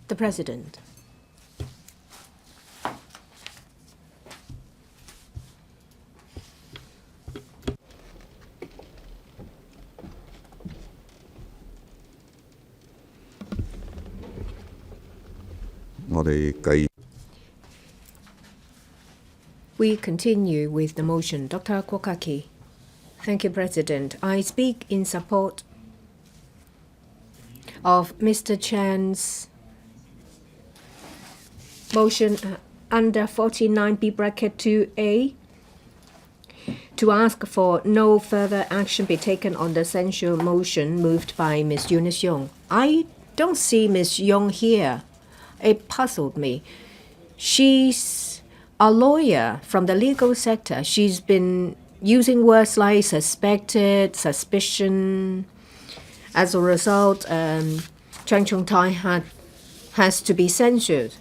The President. We continue with the motion. Dr. Kokaki. Thank you, President. I speak in support of Mr. Chan's motion under 49B bracket 2A to ask for no further action be taken on the censure motion moved by Ms. Eunice Yung. I don't see Ms. Yung here. It puzzled me. She's a lawyer from the legal sector. She's been using words like suspected, suspicion. As a result, Chang Chung-tai has to be censured.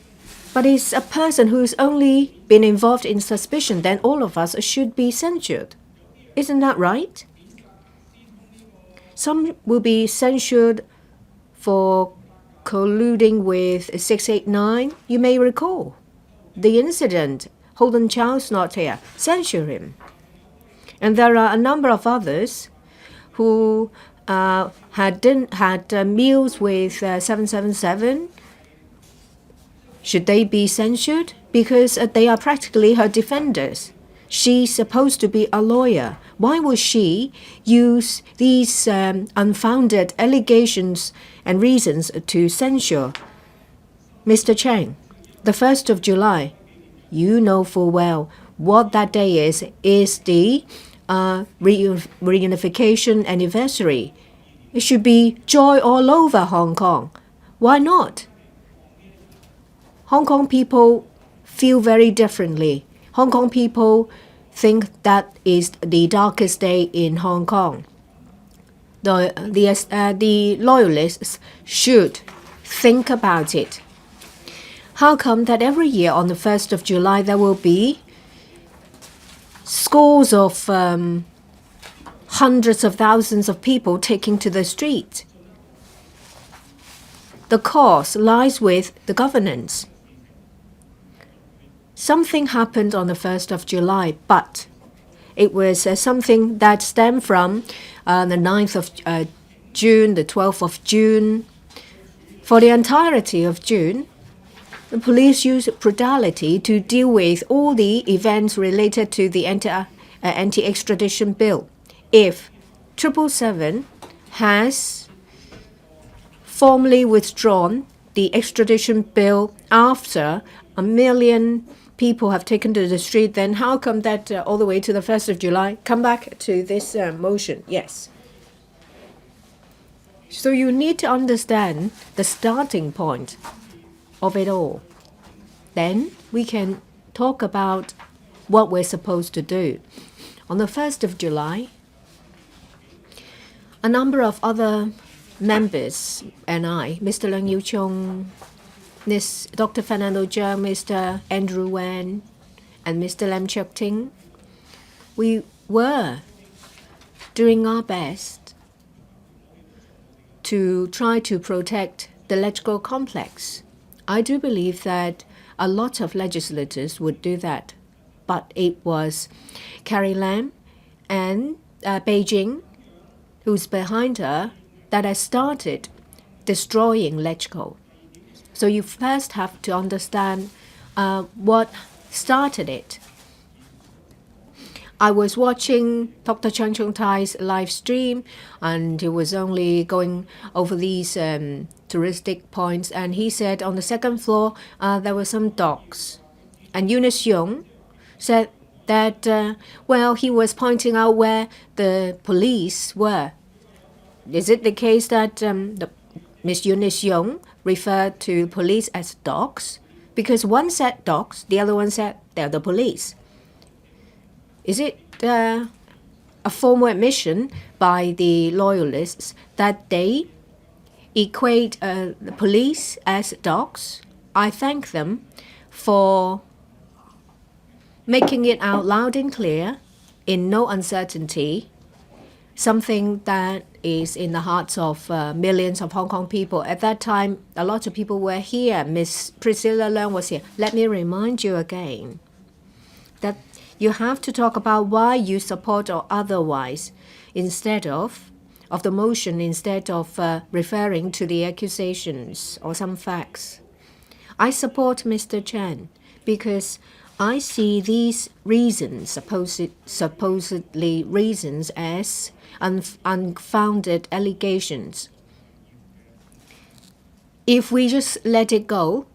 But it's a person who's only been involved in suspicion, then all of us should be censured. Isn't that right? Some will be censured for colluding with 689. You may recall the incident. Holden Chow's not here. Censure him. And there are a number of others who had meals with 777. Should they be censured? Because they are practically her defenders. She's supposed to be a lawyer. Why would she use these unfounded allegations and reasons to censure Mr. Chang? The 1st of July, you know full well what that day is the reunification anniversary. It should be joy all over Hong Kong. Why not? Hong Kong people feel very differently. Hong Kong people think that is the darkest day in Hong Kong. The loyalists should think about it. How come that every year on the 1st of July there will be scores of hundreds of thousands of people taking to the street? The cause lies with the governance. Something happened on the 1st of July, but it was something that stemmed from the 9th of June, the 12th of June. For the entirety of June, the police used brutality to deal with all the events related to the anti-extradition bill. If 777 has formally withdrawn the extradition bill after 1 million people have taken to the street, then how come that all the way to the 1st of July? Come back to this motion. Yes. So you need to understand the starting point of it all. Then we can talk about what we're supposed to do. On the 1st of July, a number of other members and I, Mr. Leung Yiu-chung, Dr. Fernando Zhang, Mr. Andrew Wan, and Mr. Lam Cheuk-ting, we were doing our best to try to protect the electoral complex. I do believe that a lot of legislators would do that, but it was Carrie Lam and Beijing, who's behind her, that has started destroying electoral. So you first have to understand what started it. I was watching Dr. Chang Chung-tai's live stream, and he was only going over these touristic points, and he said on the second floor there were some dogs. And Eunice Yung said that, he was pointing out where the police were. Is it the case that Miss Eunice Yung referred to police as dogs? Because one said dogs, the other one said they're the police. Is it a formal admission by the loyalists that they equate the police as dogs? I thank them for making it out loud and clear, in no uncertainty, something that is in the hearts of millions of Hong Kong people. At that time, a lot of people were here. Miss Priscilla Leung was here. Let me remind you again that you have to talk about why you support or otherwise instead of the motion, instead of referring to the accusations or some facts. I support Mr. Chen because I see these reasons, supposedly reasons, as unfounded allegations. If we just let it go,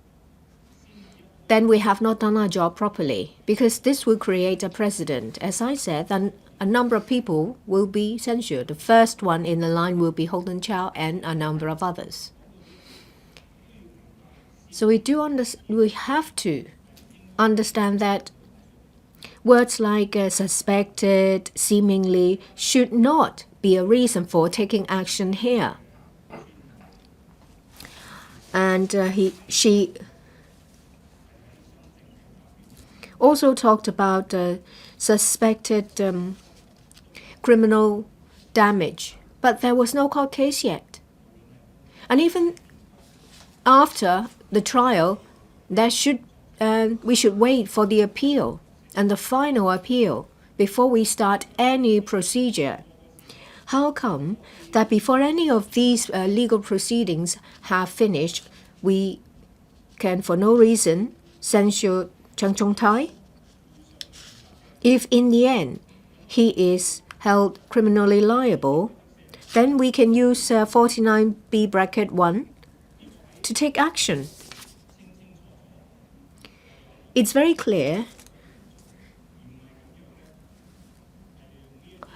then we have not done our job properly, because this will create a precedent. As I said, then a number of people will be censured. The first one in the line will be Holden Chow and a number of others. So we have to understand that words like suspected, seemingly, should not be a reason for taking action here. And she also talked about suspected criminal damage, but there was no court case yet. And even after the trial, we should wait for the appeal and the final appeal before we start any procedure. How come that before any of these legal proceedings have finished, we can for no reason censure Cheung Chung-tai? If in the end he is held criminally liable, then we can use 49B bracket 1 to take action. It's very clear.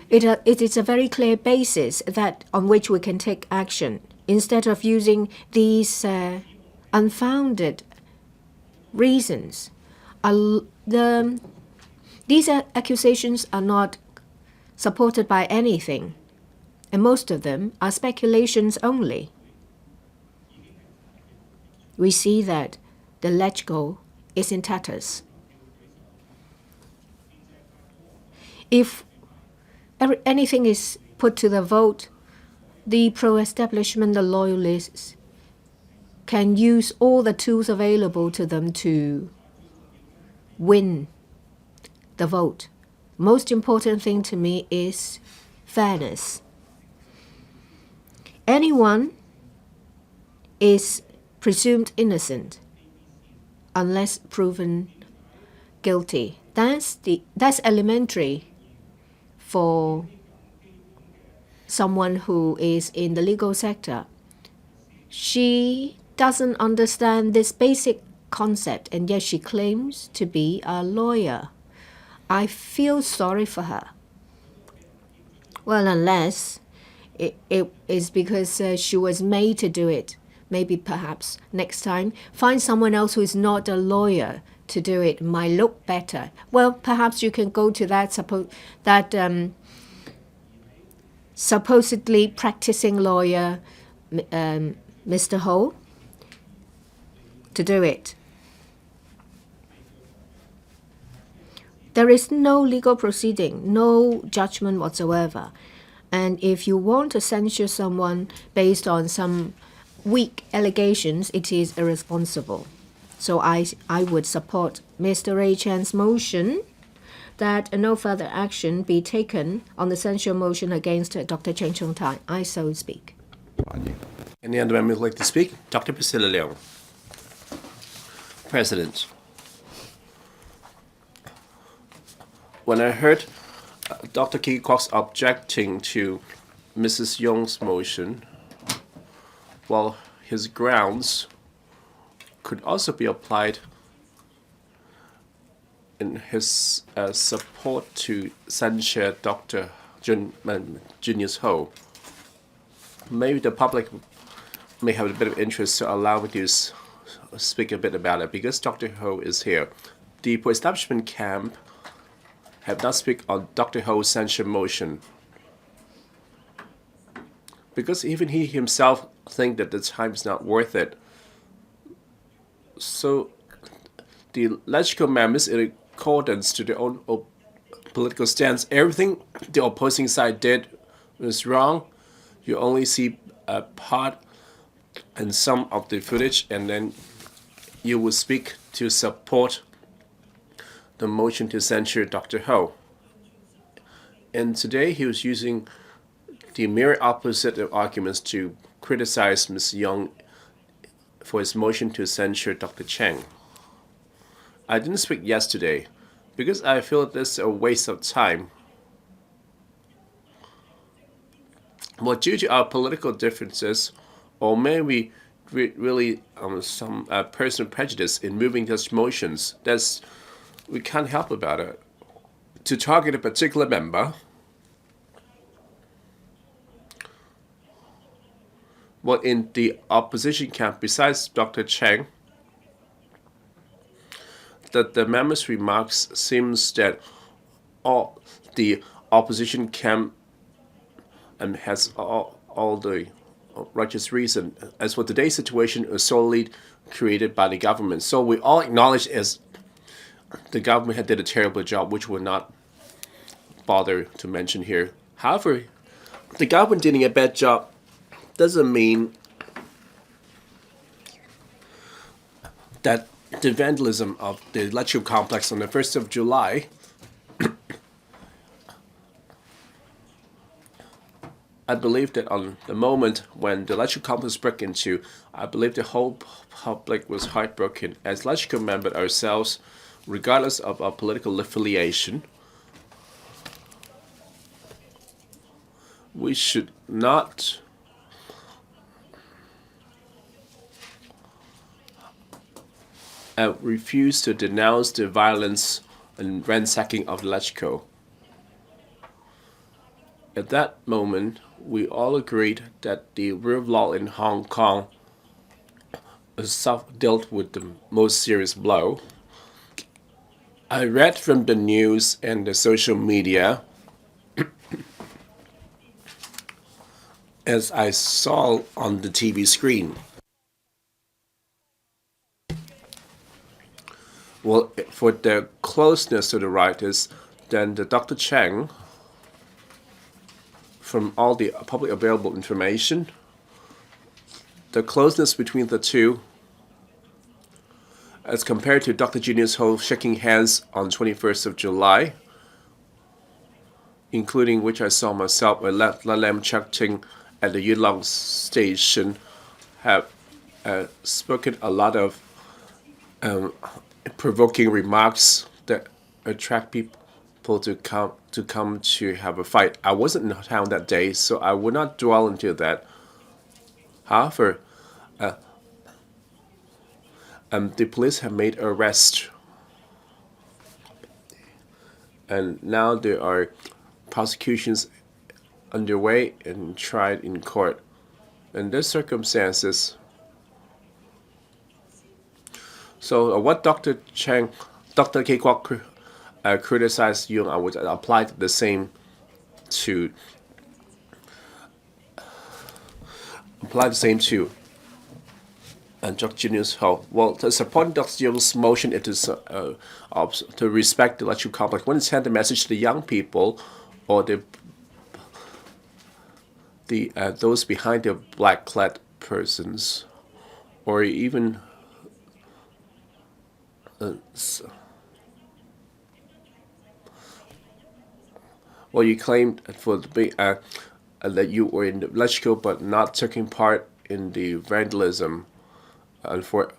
It is a very clear basis that on which we can take action instead of using these unfounded reasons. These accusations are not supported by anything, and most of them are speculations only. We see that the LegCo is in tatters. If anything is put to the vote, the pro-establishment, the loyalists, can use all the tools available to them to win the vote. Most important thing to me is fairness. Anyone is presumed innocent unless proven guilty. That's elementary for someone who is in the legal sector. She doesn't understand this basic concept, and yet she claims to be a lawyer. I feel sorry for her. Well, unless it is because she was made to do it. Maybe perhaps next time find someone else who is not a lawyer to do it. Might look better. Well, perhaps you can go to that supposedly practicing lawyer, Mr. Ho, to do it. There is no legal proceeding, no judgment whatsoever. And if you want to censure someone based on some weak allegations, it is irresponsible. So I would support Mr. Ray Chan's motion that no further action be taken on the censure motion against Dr. Cheung Chung-tai. I so speak. Any other members would like to speak? Dr. Priscilla Leung. President, when I heard Dr. Kee Kwok's objecting to Mrs. Young's motion, well, his grounds could also be applied in his support to censure Dr. Junius Ho. Maybe the public may have a bit of interest, so allow me to speak a bit about it, because Dr. Ho is here. The pro-establishment camp have not speak on Dr. Ho's censure motion, because even he himself think that the time is not worth it. So the LegCo members, in accordance to their own political stance, everything the opposing side did was wrong. You only see a part and some of the footage, and then you will speak to support the motion to censure Dr. Ho. And today he was using the mirror opposite of arguments to criticize Ms. Young for his motion to censure Dr. Cheng. I didn't speak yesterday because I feel this is a waste of time. Well, due to our political differences, or maybe really some personal prejudice in moving such motions, we can't help about it. To target a particular member, well, in the opposition camp, besides Dr. Cheng, that the member's remarks seems that all the opposition camp has all the righteous reason. As for today's situation, is solely created by the government. So we all acknowledge as the government had did a terrible job, which we'll not bother to mention here. However, the government doing a bad job doesn't mean that the vandalism of the electrical complex on the 1st of July I believe that on the moment when the electrical complex broke into, I believe the whole public was heartbroken. As electrical members ourselves, regardless of our political affiliation, we should not refuse to denounce the violence and ransacking of electrical. At that moment, we all agreed that the rule of law in Hong Kong dealt with the most serious blow. I read from the news and the social media as I saw on the TV screen. Well, for the closeness to the writers, then the Dr. Cheng, from all the public available information, the closeness between the two, as compared to Dr. Junius Ho shaking hands on 21st of July, including which I saw myself with Lam Chak Ting at the Yulong station, have spoken a lot of provoking remarks that attract people to come to have a fight. I wasn't in town that day, so I would not dwell into that. However, the police have made arrests, and now there are prosecutions underway and tried in court. In these circumstances, so what Dr. K. Kwok criticized Yung, I would apply the same to Dr. Junius Ho. Well, to support Dr. Yung's motion, it is to respect the electrical complex. When it send a message to the young people or the those behind the black-clad persons, or even well, you claimed for the that you were in the electrical but not taking part in the vandalism, and for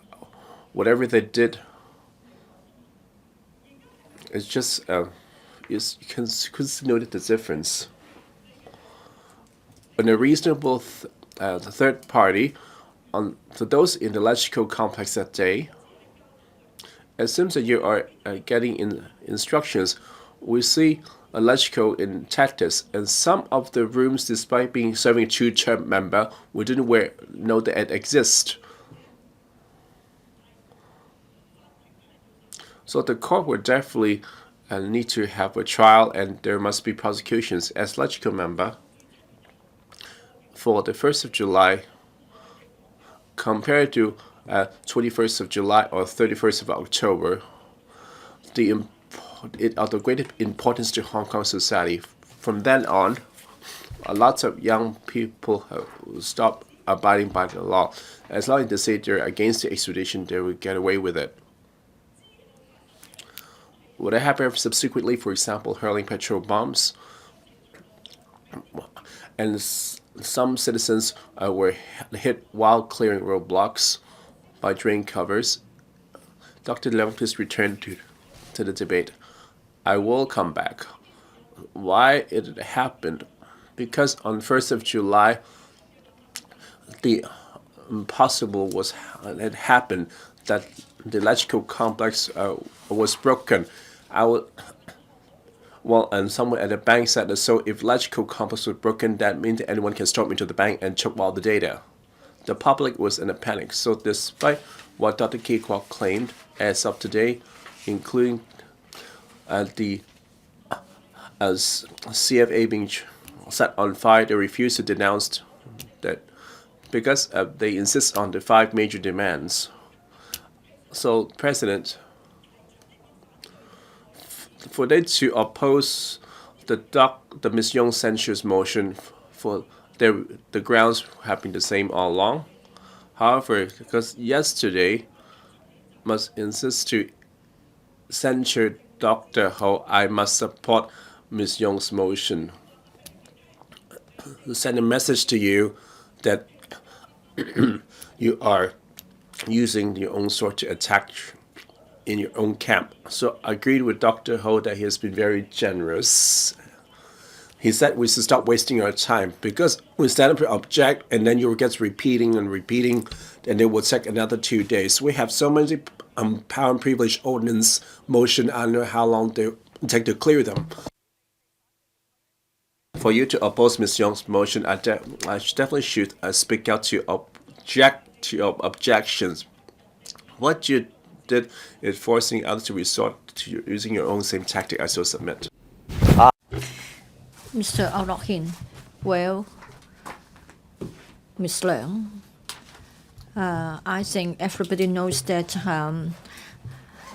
whatever they did, it's just you can note the difference. When a reasonable the third party, for those in the electrical complex that day, it seems that you are getting instructions. We see electrical in tactics, and some of the rooms, despite being serving a two-term member, we didn't know that it exists. So the court would definitely need to have a trial, and there must be prosecutions. As electrical member, for the 1st of July, compared to 21st of July or 31st of October, it of the great importance to Hong Kong society. From then on, lots of young people have stopped abiding by the law. As long as they say they're against the extradition, they will get away with it. Would it happen subsequently, for example, hurling petrol bombs? And some citizens were hit while clearing roadblocks by drain covers. Dr. Leung, please return to the debate. I will come back. Why it happened? Because on 1st of July, the impossible had happened, that the electrical complex was broken. And someone at the bank said that, so if electrical complex was broken, that means anyone can storm into the bank and choke all the data. The public was in a panic. So despite what Dr. K. Kwok claimed, as of today, including the CFA being set on fire, they refuse to denounce that because they insist on the 5 major demands. So, President, for they to oppose the Ms. Young censure's motion, for the grounds have been the same all along. However, because yesterday must insist to censure Dr. Ho, I must support Ms. Young's motion. To send a message to you that you are using your own sword to attack in your own camp. So I agreed with Dr. Ho that he has been very generous. He said we should stop wasting our time, because we stand up to object and then you get repeating and repeating, and it will take another 2 days. We have so many power and privilege ordinance motion. I don't know how long they take to clear them. For you to oppose Ms. Young's motion, I definitely should speak out to object to your objections. What you did is forcing others to resort to using your own same tactic. I so submit. Mr. Ao-Lok-Hin, well, Ms. Leung, I think everybody knows that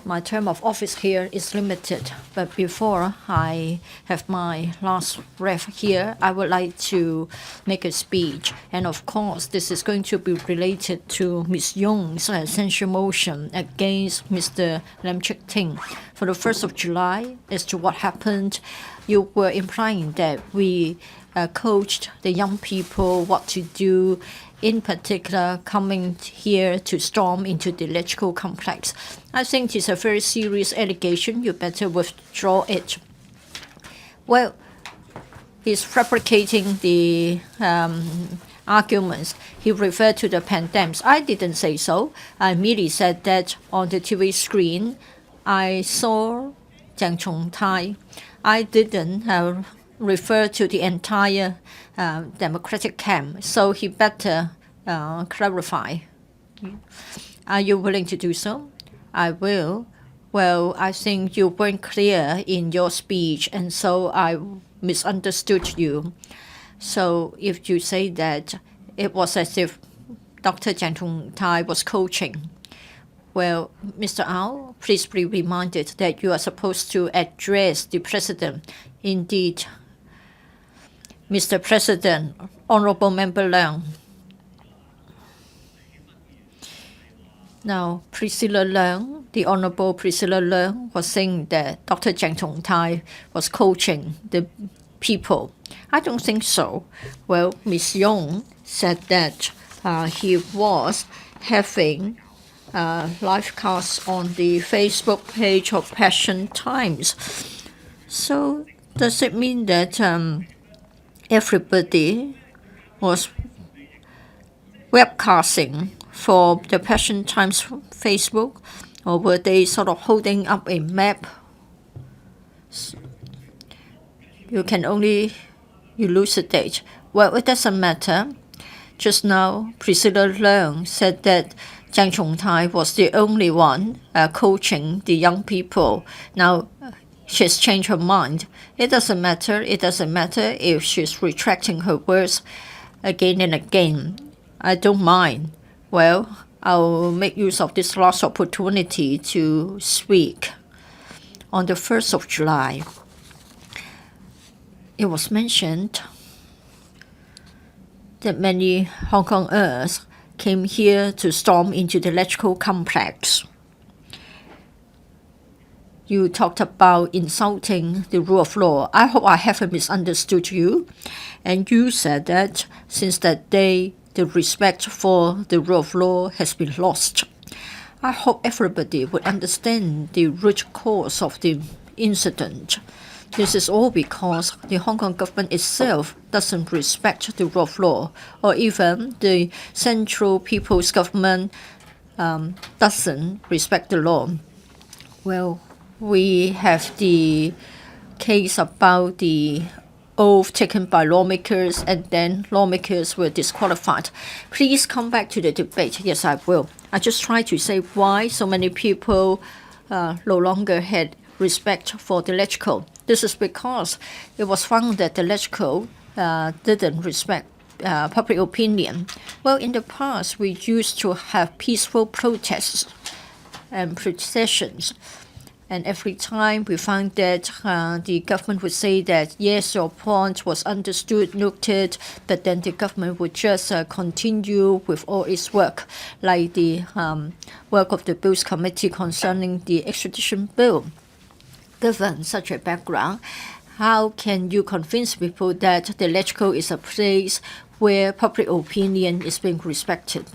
my term of office here is limited. But before I have my last breath here, I would like to make a speech. And of course, this is going to be related to Ms. Young's censure motion against Mr. Lam Cheuk-Ting. For the 1st of July, as to what happened, you were implying that we coached the young people what to do, in particular coming here to storm into the electrical complex. I think it's a very serious allegation. You better withdraw it. Well, he's fabricating the arguments. He referred to the pandemics. I didn't say so. I merely said that on the TV screen, I saw Jiang Chongtai. I didn't refer to the entire Democratic camp, so he better clarify. Are you willing to do so? I will. Well, I think you weren't clear in your speech, and so I misunderstood you. So if you say that it was as if Dr. Jiang Chongtai was coaching, well, Mr. Ao, please be reminded that you are supposed to address the President. Indeed, Mr. President, Honorable Member Leung. Now, Priscilla Leung, the Honorable Priscilla Leung, was saying that Dr. Jiang Chongtai was coaching the people. I don't think so. Well, Ms. Young said that he was having live cast on the Facebook page of Passion Times. So does it mean that everybody was webcasting for the Passion Times Facebook, or were they sort of holding up a map? You can only elucidate. Well, it doesn't matter. Just now, Priscilla Leung said that Jiang Chongtai was the only one coaching the young people. Now, she's changed her mind. It doesn't matter. It doesn't matter if she's retracting her words again and again. I don't mind. Well, I'll make use of this last opportunity to speak. On the 1st of July, it was mentioned that many Hong Kongers came here to storm into the electrical complex. You talked about insulting the rule of law. I hope I haven't misunderstood you. And you said that since that day, the respect for the rule of law has been lost. I hope everybody would understand the root cause of the incident. This is all because the Hong Kong government itself doesn't respect the rule of law, or even the Central People's Government doesn't respect the law. Well, we have the case about the oath taken by lawmakers, and then lawmakers were disqualified. Please come back to the debate. Yes, I will. I just try to say why so many people no longer had respect for the electrical. This is because it was found that the electrical didn't respect public opinion. Well, in the past, we used to have peaceful protests and processions. And every time we found that the government would say that, yes, your point was understood, noted, but then the government would just continue with all its work, like the work of the Bills Committee concerning the extradition bill. Given such a background, how can you convince people that the electrical is a place where public opinion is being respected?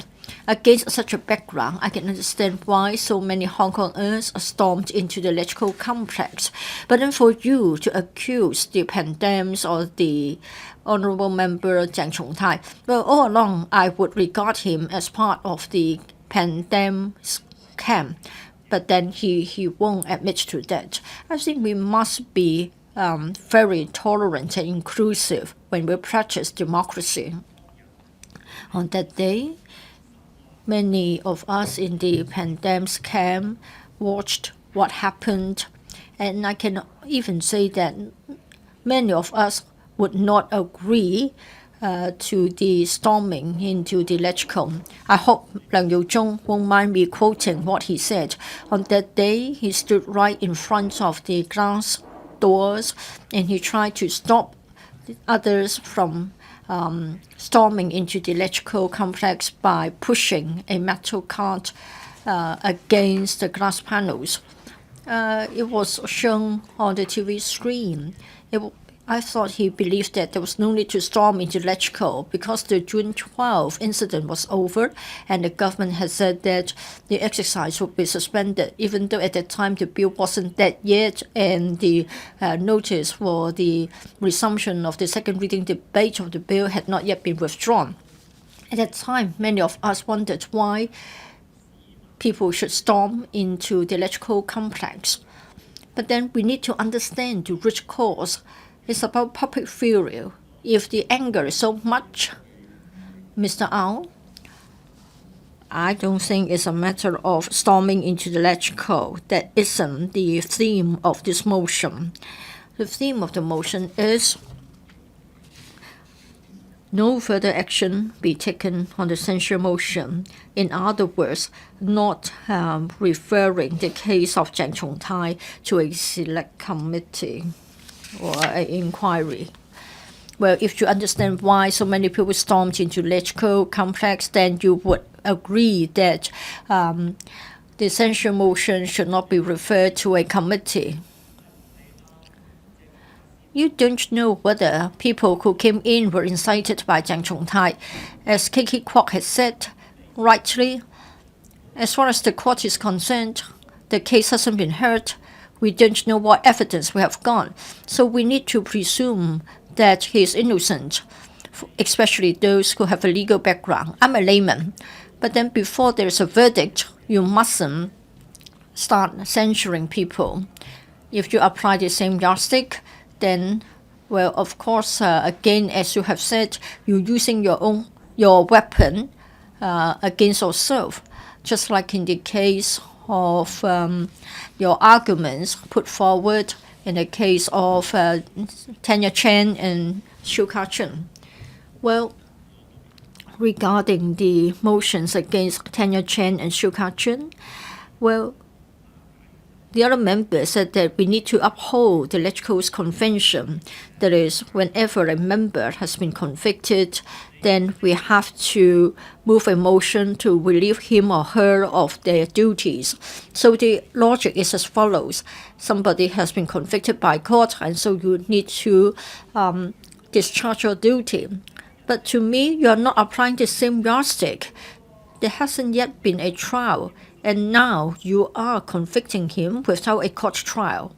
Against such a background, I can understand why so many Hong Kongers stormed into the electrical complex. But then for you to accuse the Pandems or the Honourable Member Jiang Chongtai, well, all along I would regard him as part of the Pandem camp. But then he won't admit to that. I think we must be very tolerant and inclusive when we practice democracy. On that day, many of us in the Pandem's camp watched what happened, and I can even say that many of us would not agree to the storming into the electrical. I hope Leung Yiu-chung won't mind me quoting what he said. On that day, he stood right in front of the glass doors, and he tried to stop others from storming into the electrical complex by pushing a metal cart against the glass panels. It was shown on the TV screen. I thought he believed that there was no need to storm into electrical because the June 12th incident was over, and the government had said that the exercise would be suspended, even though at that time the bill wasn't dead yet, and the notice for the resumption of the second reading debate of the bill had not yet been withdrawn. At that time, many of us wondered why people should storm into the electrical complex. But then we need to understand the root cause. It's about public fury. If the anger is so much, Mr. Ao, I don't think it's a matter of storming into the electrical. That isn't the theme of this motion. The theme of the motion is no further action be taken on the censure motion. In other words, not referring the case of Jiang Chongtai to a select committee or an inquiry. Well, if you understand why so many people stormed into the electrical complex, then you would agree that the censure motion should not be referred to a committee. You don't know whether people who came in were incited by Jiang Chongtai. As Kiki Kwok has said rightly, as far as the court is concerned, the case hasn't been heard. We don't know what evidence we have got. So we need to presume that he is innocent, especially those who have a legal background. I'm a layman. But then before there's a verdict, you mustn't start censuring people. If you apply the same yardstick, then, well, of course, again, as you have said, you're using your weapon against yourself, just like in the case of your arguments put forward in the case of Tanya Chen and Shu Ka-chun. Well, regarding the motions against Tanya Chen and Shu Ka-chun, well, the other members said that we need to uphold the LegCo's convention. That is, whenever a member has been convicted, then we have to move a motion to relieve him or her of their duties. So the logic is as follows. Somebody has been convicted by court, and so you need to discharge your duty. But to me, you are not applying the same yardstick. There hasn't yet been a trial, and now you are convicting him without a court trial.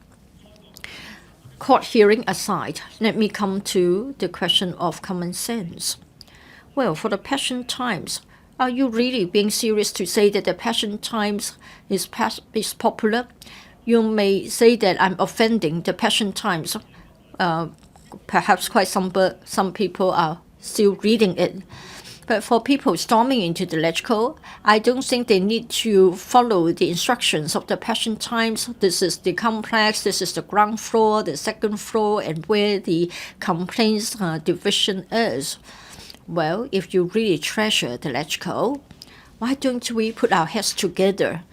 Court hearing aside, let me come to the question of common sense. Well, for the Passion Times, are you really being serious to say that the Passion Times is popular? You may say that I'm offending the Passion Times. Perhaps quite some people are still reading it. But for people storming into the LegCo, I don't think they need to follow the instructions of the Passion Times. This is the complex, this is the ground floor, the second floor, and where the complaints division is. Well, if you really treasure the LegCo, why don't we put our heads together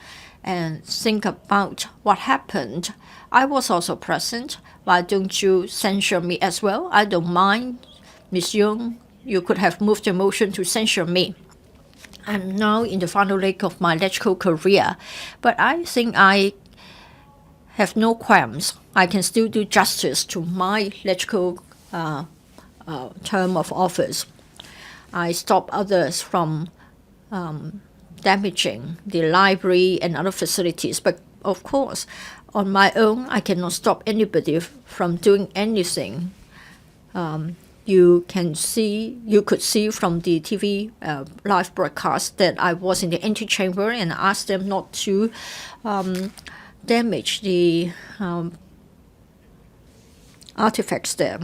and think about what happened? I was also present. Why don't you censure me as well? I don't mind. Ms. Yung, you could have moved a motion to censure me. I'm now in the final leg of my LegCo career, but I think I have no qualms. I can still do justice to my LegCo term of office. I stop others from damaging the library and other facilities, but of course, on my own, I cannot stop anybody from doing anything. You could see from the TV live broadcast that I was in the antechamber and asked them not to damage the artifacts there.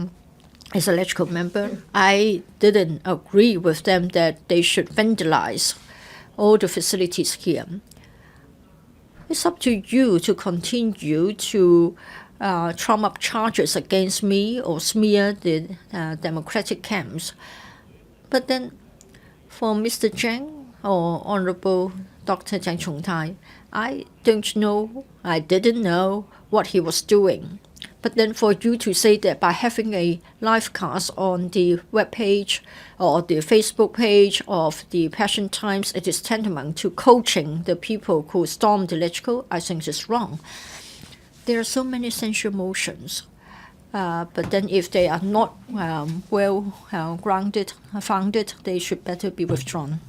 As a LegCo member, I didn't agree with them that they should vandalize all the facilities here. It's up to you to continue to trump up charges against me or smear the democratic camps. But then for Mr. Zhang or Honorable Dr. Zhang Chongtai, I didn't know what he was doing. But then for you to say that by having a live cast on the webpage or the Facebook page of the Passion Times, it is tantamount to coaching the people who stormed the LegCo, I think is wrong. There are so many censure motions, but then if they are not founded, they should better be withdrawn.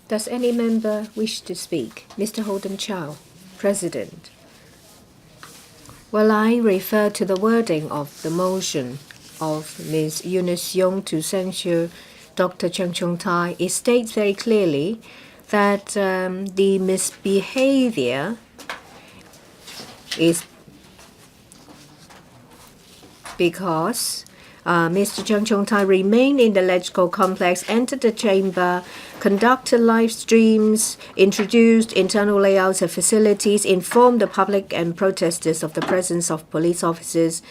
Does any member wish to speak? Mr. Holden Chow, President. Well, I refer to the wording of the motion of Ms. Eunice Yung to censure Dr. Cheng Chung-tai. It states very clearly that the misbehavior is because Mr. Cheng Chung-tai remained in the LegCo complex, entered the chamber, conducted live streams, introduced internal layouts of facilities, informed the public and protesters of the presence of police officers,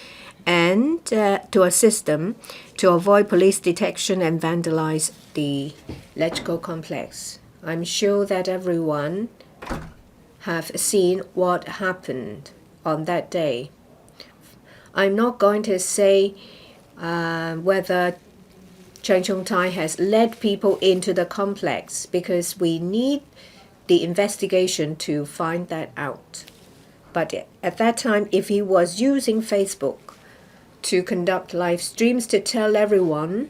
and to assist them to avoid police detection and vandalize the LegCo complex. I'm sure that everyone have seen what happened on that day. I'm not going to say whether Cheng Chung-tai has led people into the complex, because we need the investigation to find that out. But at that time, if he was using Facebook to conduct live streams to tell everyone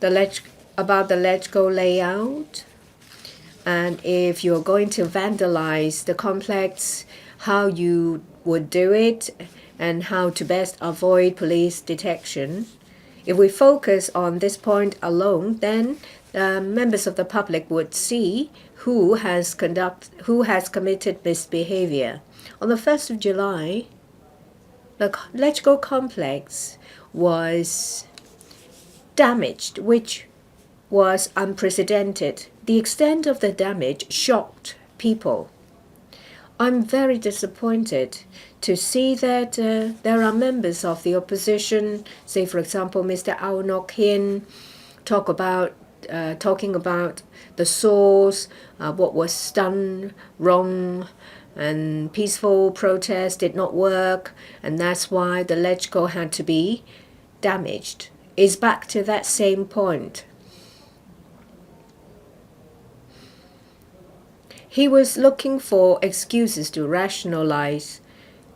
about the LegCo layout, and if you're going to vandalize the complex, how you would do it, and how to best avoid police detection. If we focus on this point alone, then members of the public would see who has committed misbehavior. On the 1st of July, the LegCo complex was damaged, which was unprecedented. The extent of the damage shocked people. I'm very disappointed to see that there are members of the opposition, say for example Mr. Ao Nok Hin, talking about the source, what was done wrong, and peaceful protest did not work, and that's why the LegCo had to be damaged. It's back to that same point. He was looking for excuses to rationalize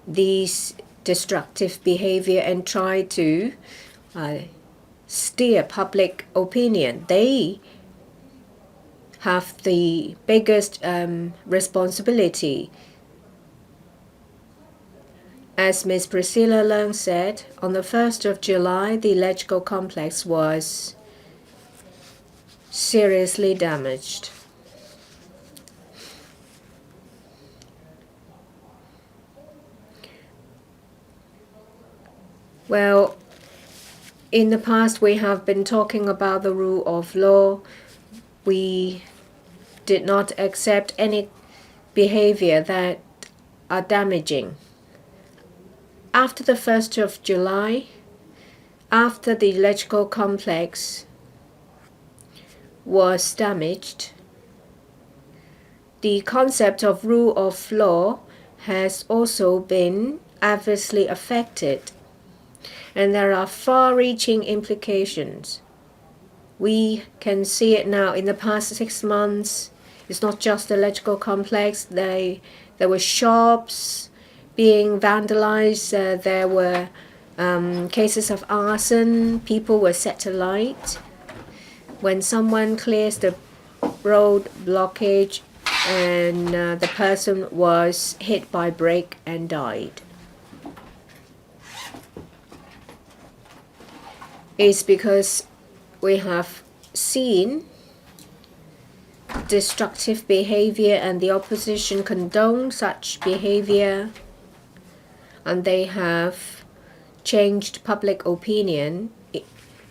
these destructive behavior and try to steer public opinion. They have the biggest responsibility. As Ms. Priscilla Leung said, on the 1st of July, the LegCo complex was seriously damaged. Well, in the past we have been talking about the rule of law. We did not accept any behavior that are damaging. After the 1st of July, after the LegCo complex was damaged, the concept of rule of law has also been adversely affected, and there are far-reaching implications. We can see it now in the past 6 months. It's not just the LegCo complex. There were shops being vandalized. There were cases of arson. People were set alight. When someone clears the road blockage and the person was hit by brake and died. It's because we have seen destructive behavior and the opposition condone such behavior, and they have changed public opinion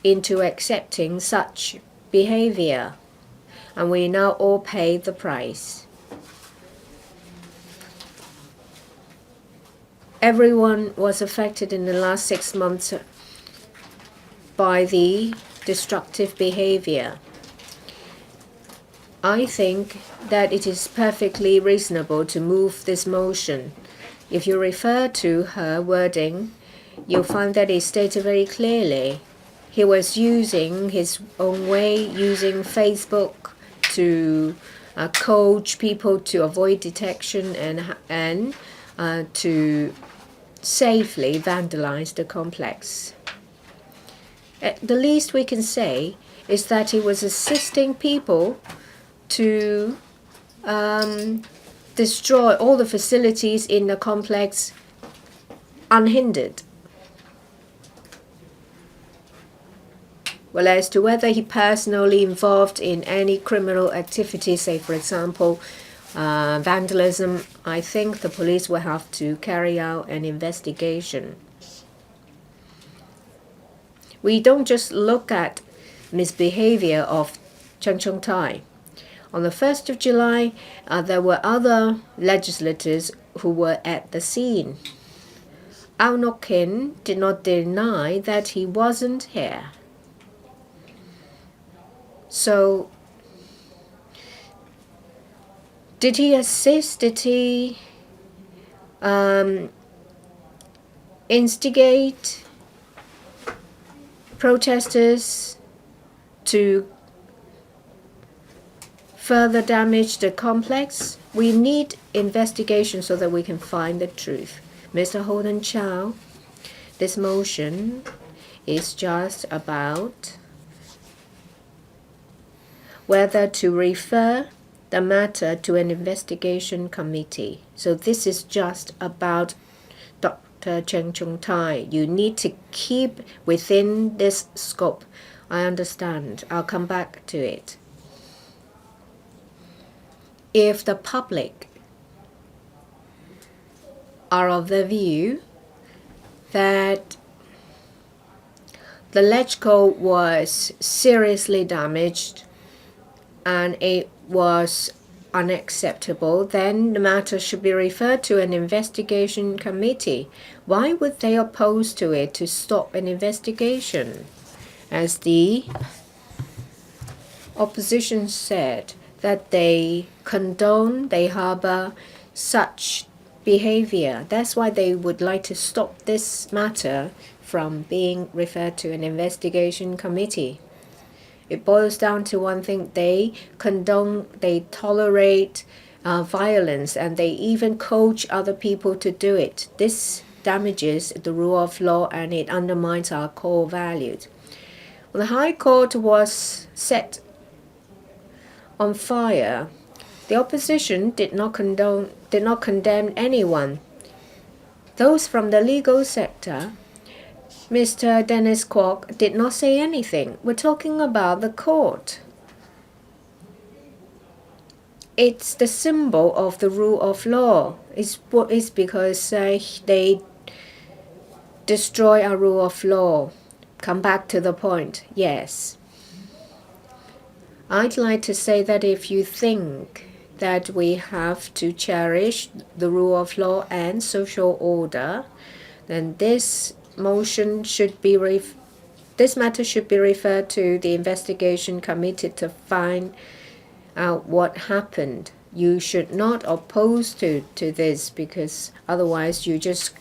into accepting such behavior, and we now all pay the price. Everyone was affected in the last 6 months by the destructive behavior. I think that it is perfectly reasonable to move this motion. If you refer to her wording, you'll find that it stated very clearly. He was using his own way, using Facebook to coach people to avoid detection and to safely vandalize the complex. The least we can say is that he was assisting people to destroy all the facilities in the complex unhindered. Well, as to whether he personally involved in any criminal activity, say for example vandalism, I think the police will have to carry out an investigation. We don't just look at misbehavior of Cheng Chung-tai. On the 1st of July, there were other legislators who were at the scene. Ao Nok Kin did not deny that he wasn't here. So, did he assist? Did he instigate protesters to further damage the complex? We need investigation so that we can find the truth. Mr. Holden Chow, this motion is just about whether to refer the matter to an investigation committee. So this is just about Dr. Cheng Chung-tai. You need to keep within this scope. I understand. I'll come back to it. If the public are of the view that the LegCo was seriously damaged and it was unacceptable, then the matter should be referred to an investigation committee. Why would they oppose to it to stop an investigation? As the opposition said, that they condone, they harbor such behavior. That's why they would like to stop this matter from being referred to an investigation committee. It boils down to one thing: they condone, they tolerate violence, and they even coach other people to do it. This damages the rule of law and it undermines our core values. When the High Court was set on fire, the opposition did not condemn anyone. Those from the legal sector, Mr. Dennis Kwok, did not say anything. We're talking about the court. It's the symbol of the rule of law. It's because they destroy our rule of law. Come back to the point. Yes. I'd like to say that if you think that we have to cherish the rule of law and social order, then this matter should be referred to the investigation committee to find out what happened. You should not oppose to this, because otherwise you just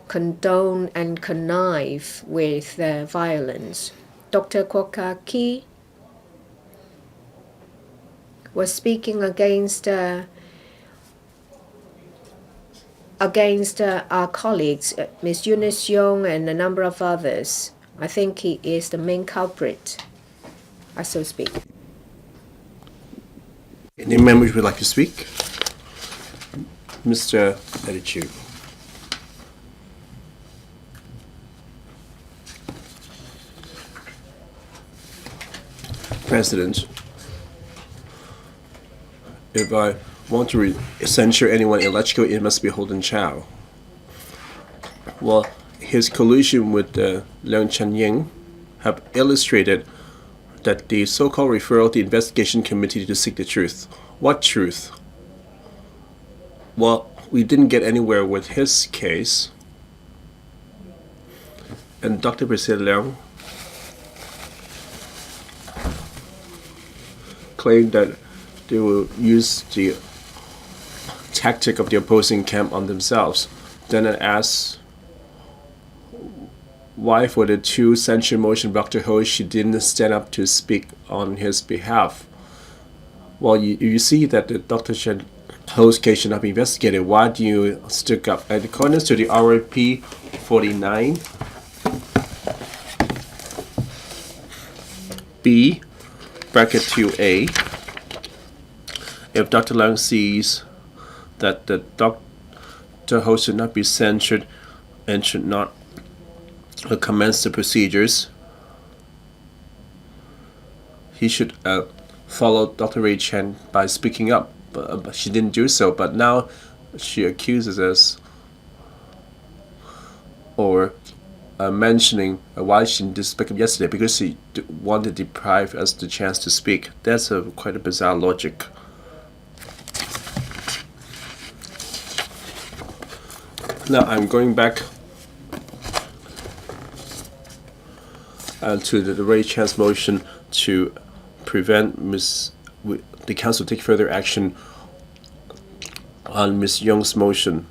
condone and connive with violence. Dr. Kwok was speaking against our colleagues, Ms. Eunice Young and a number of others. I think he is the main culprit, I so speak. Any members would like to speak? Mr. Pt2. President, if I want to censure anyone illogical, it must be Hon Chow. Well, his collusion with Leung Chun-ying have illustrated that the so-called referral to the investigation committee to seek the truth. What truth? Well, we didn't get anywhere with his case. And Dr. Priscilla Leung claimed that they will use the tactic of the opposing camp on themselves. Then I asked why for the two censure motion Dr. Ho, she didn't stand up to speak on his behalf. Well, you see that the Dr. Chen Ho's case should not be investigated. Why do you stick up? And according to the RoP 49B bracket 2A, if Dr. Leung sees that the Dr. Ho should not be censured and should not commence the procedures, he should follow Dr. Ray Chen by speaking up. But she didn't do so, but now she accuses us or mentioning why she didn't speak up yesterday, because she wanted to deprive us the chance to speak. That's quite a bizarre logic. Now I'm going back to the Ray Chan's motion to prevent the council take further action on Ms. Young's motion.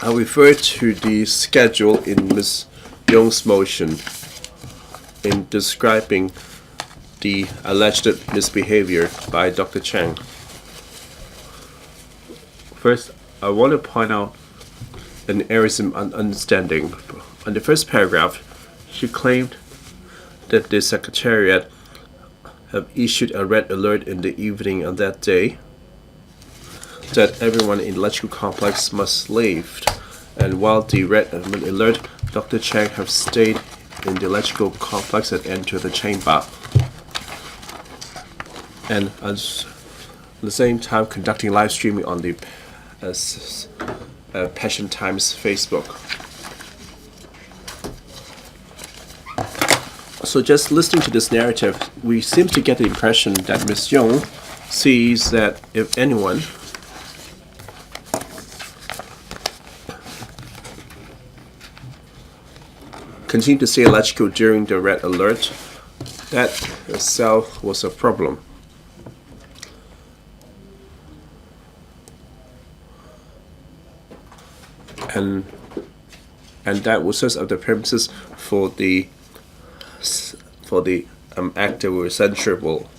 I'll refer to the schedule in Ms. Young's motion in describing the alleged misbehavior by Dr. Chang. First, I want to point out an error in understanding. In the first paragraph, she claimed that the Secretariat have issued a red alert in the evening on that day that everyone in the electrical complex must leave. And while the red alert, Dr. Chang have stayed in the electrical complex and entered the chamber. And at the same time conducting live streaming on the Passion Times Facebook. So just listening to this narrative, we seem to get the impression that Ms. Young sees that if anyone continued to stay electrical during the red alert, that itself was a problem. and that was just of the premises for the act that were censurable.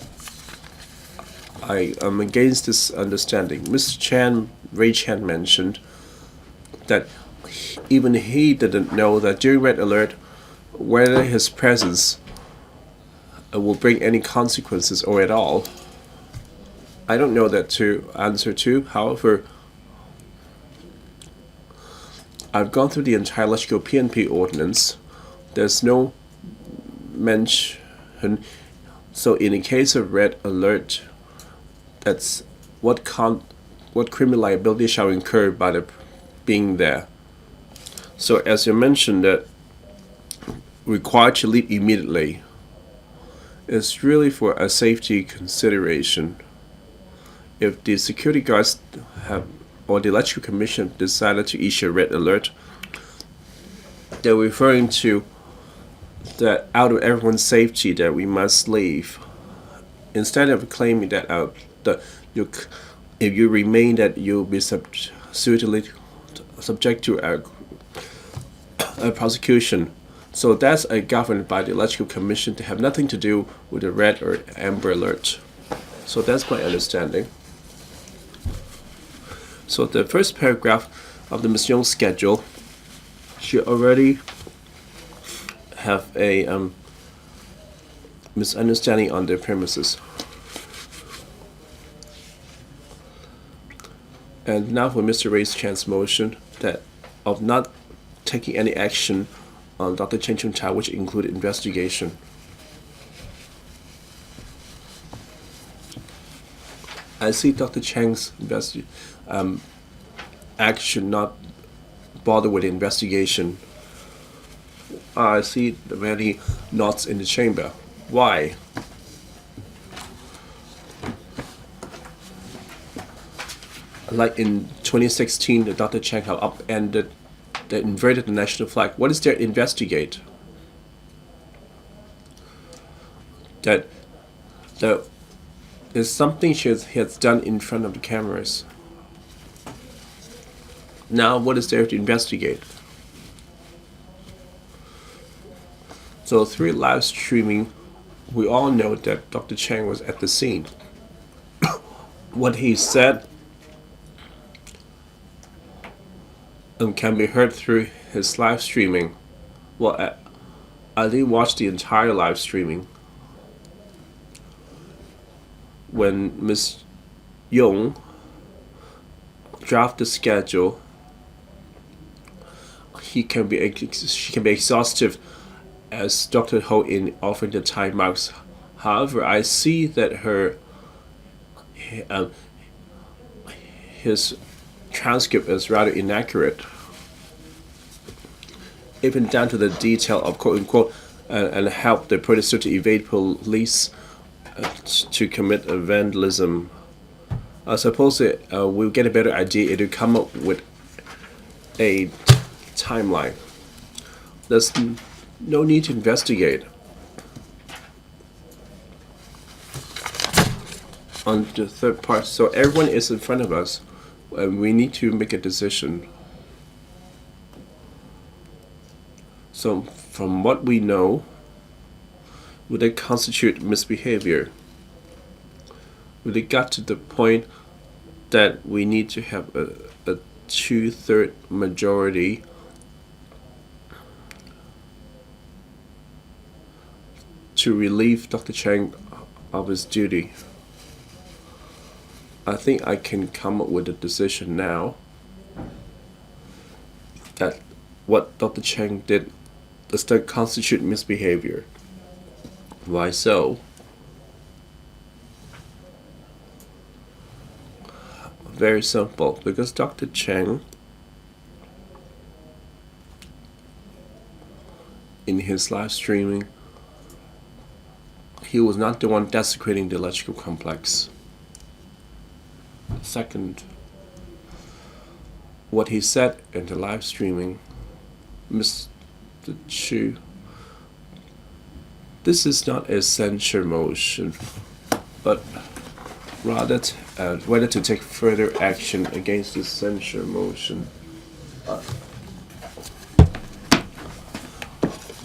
I am against this understanding. Mr. Ray Chan mentioned that even he didn't know that during Red Alert whether his presence will bring any consequences or at all. I don't know that to answer to. However, I've gone through the entire electrical PNP ordinance. There's no mention. So in the case of Red Alert, that's what criminal liability shall incur by the being there. So as you mentioned, that required to leave immediately is really for a safety consideration. If the security guards or the electrical commission decided to issue a Red Alert, they're referring to that out of everyone's safety that we must leave. Instead of claiming that if you remain, that you'll be subject to a prosecution. So that's governed by the electrical commission to have nothing to do with the red or amber alert. So that's my understanding. So the first paragraph of the Ms. Young's schedule, she already have a misunderstanding on their premises. And now for Mr. Ray Chan's motion that of not taking any action on Dr. Chen Chung-tai, which included investigation. I see Dr. Chang's action not bother with the investigation. I see the many knots in the chamber. Why? Like in 2016, the Dr. Chang have upended, they inverted the national flag. What is there to investigate? That is something he has done in front of the cameras. Now, what is there to investigate? So through live streaming, we all know that Dr. Chang was at the scene. What he said can be heard through his live streaming. Well, I didn't watch the entire live streaming. When Ms. Young drafted the schedule, she can be exhaustive as Dr. Ho in offering the time marks. However, I see that his transcript is rather inaccurate, even down to the detail of quote unquote and help the protester to evade police to commit vandalism. I suppose we'll get a better idea to come up with a timeline. There's no need to investigate. On the third part, so everyone is in front of us, and we need to make a decision. So, from what we know, would it constitute misbehavior? Would it got to the point that we need to have a 2/3 majority to relieve Dr. Chang of his duty? I think I can come up with a decision now that what Dr. Chang did does that constitute misbehavior. Why so? Very simple, because Dr. Chang, in his live streaming, he was not the one desecrating the electrical complex. Second, what he said in the live streaming, Mr. Chu, this is not a censure motion, but rather whether to take further action against this censure motion.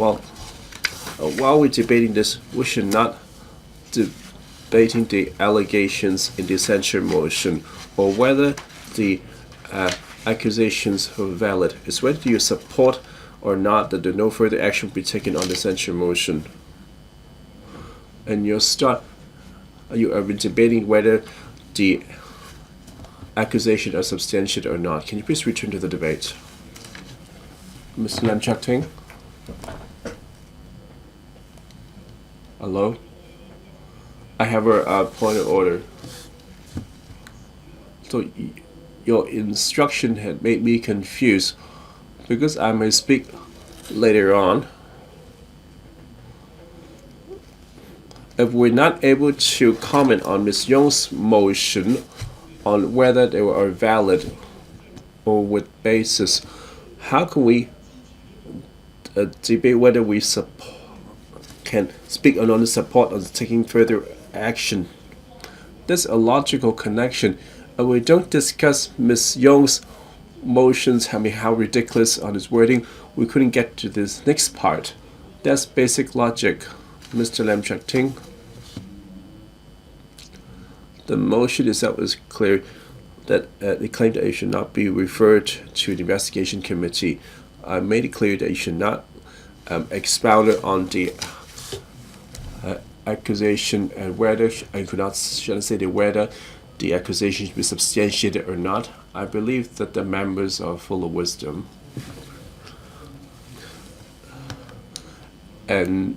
Well, while we're debating this, we should not debating the allegations in the censure motion or whether the accusations are valid. It's whether you support or not that no further action be taken on the censure motion. And you are debating whether the accusations are substantiated or not. Can you please return to the debate? Mr. Lam Chak Ting? Hello? I have a point of order. So your instruction had made me confused because I may speak later on. If we're not able to comment on Ms. Young's motion on whether they are valid or with basis, how can we debate whether we can speak on the support on taking further action? There's a logical connection, and we don't discuss Ms. Young's motions. How ridiculous on his wording. We couldn't get to this next part. That's basic logic. Mr. Lam Chak Ting. The motion itself is clear that the claim that it should not be referred to the investigation committee. I made it clear that you should not expound on the accusation and whether I could not say whether the accusation should be substantiated or not. I believe that the members are full of wisdom, and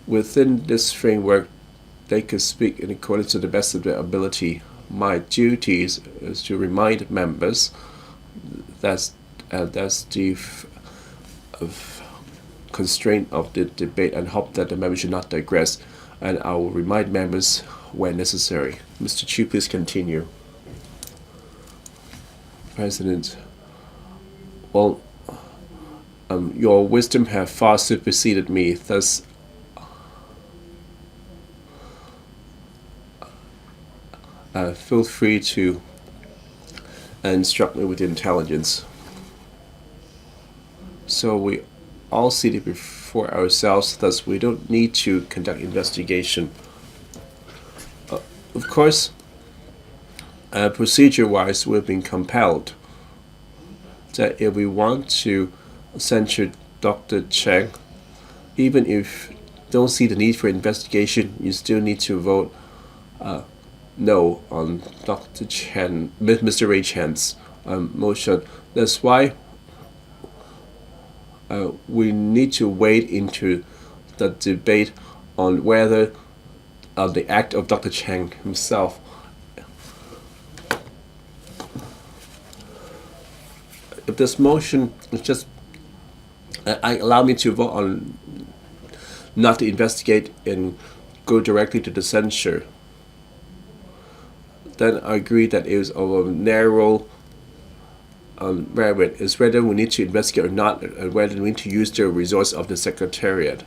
within this framework, they could speak in accordance to the best of their ability. My duties is to remind members that's the constraint of the debate, and hope that the members should not digress. And I will remind members when necessary. Mr. Chu, please continue. President, well, your wisdom have far superseded me. Thus, feel free to instruct me with intelligence. So we all see it before ourselves, thus we don't need to conduct investigation. Of course, procedure-wise, we've been compelled that if we want to censure Dr. Cheng, even if you don't see the need for investigation, you still need to vote no on Dr. Chen, Mr. Ray Chen's motion. That's why we need to wade into the debate on whether the act of Dr. Cheng himself if this motion is just allow me to vote on not to investigate and go directly to the censure, then I agree that it is of a narrow merit. Is whether we need to investigate or not, and whether we need to use the resource of the Secretariat.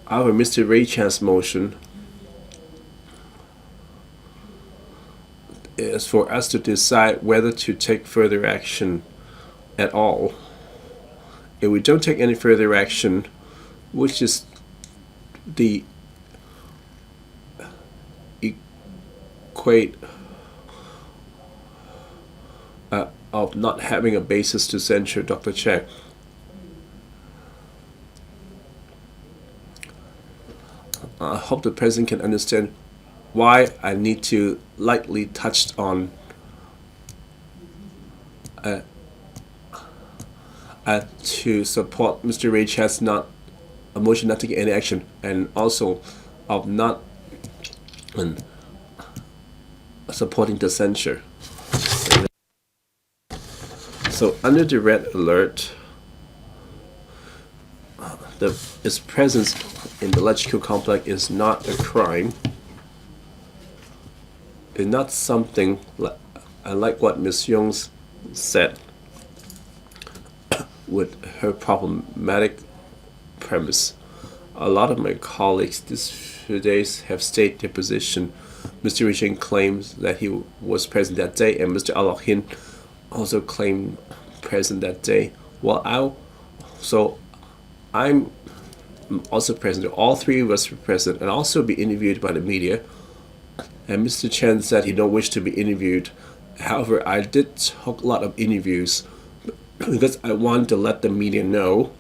However, Mr. Ray Chan's motion is for us to decide whether to take further action at all. If we don't take any further action, which is the equate of not having a basis to censure Dr. Cheng. I hope the President can understand why I need to lightly touch on to support Mr. Ray Chan's a motion not taking any action, and also of not supporting the censure. So under the red alert, its presence in the electrical complex is not a crime. It's not something like what Ms. Young said with her problematic premise. A lot of my colleagues these few days have stated their position. Mr. Richard claims that he was present that day, and Mr. Alohin also claimed present that day. Well, I'm also present. All three of us were present and also be interviewed by the media. And Mr. Chen said he don't wish to be interviewed. However, I did talk a lot of interviews because I wanted to let the media know,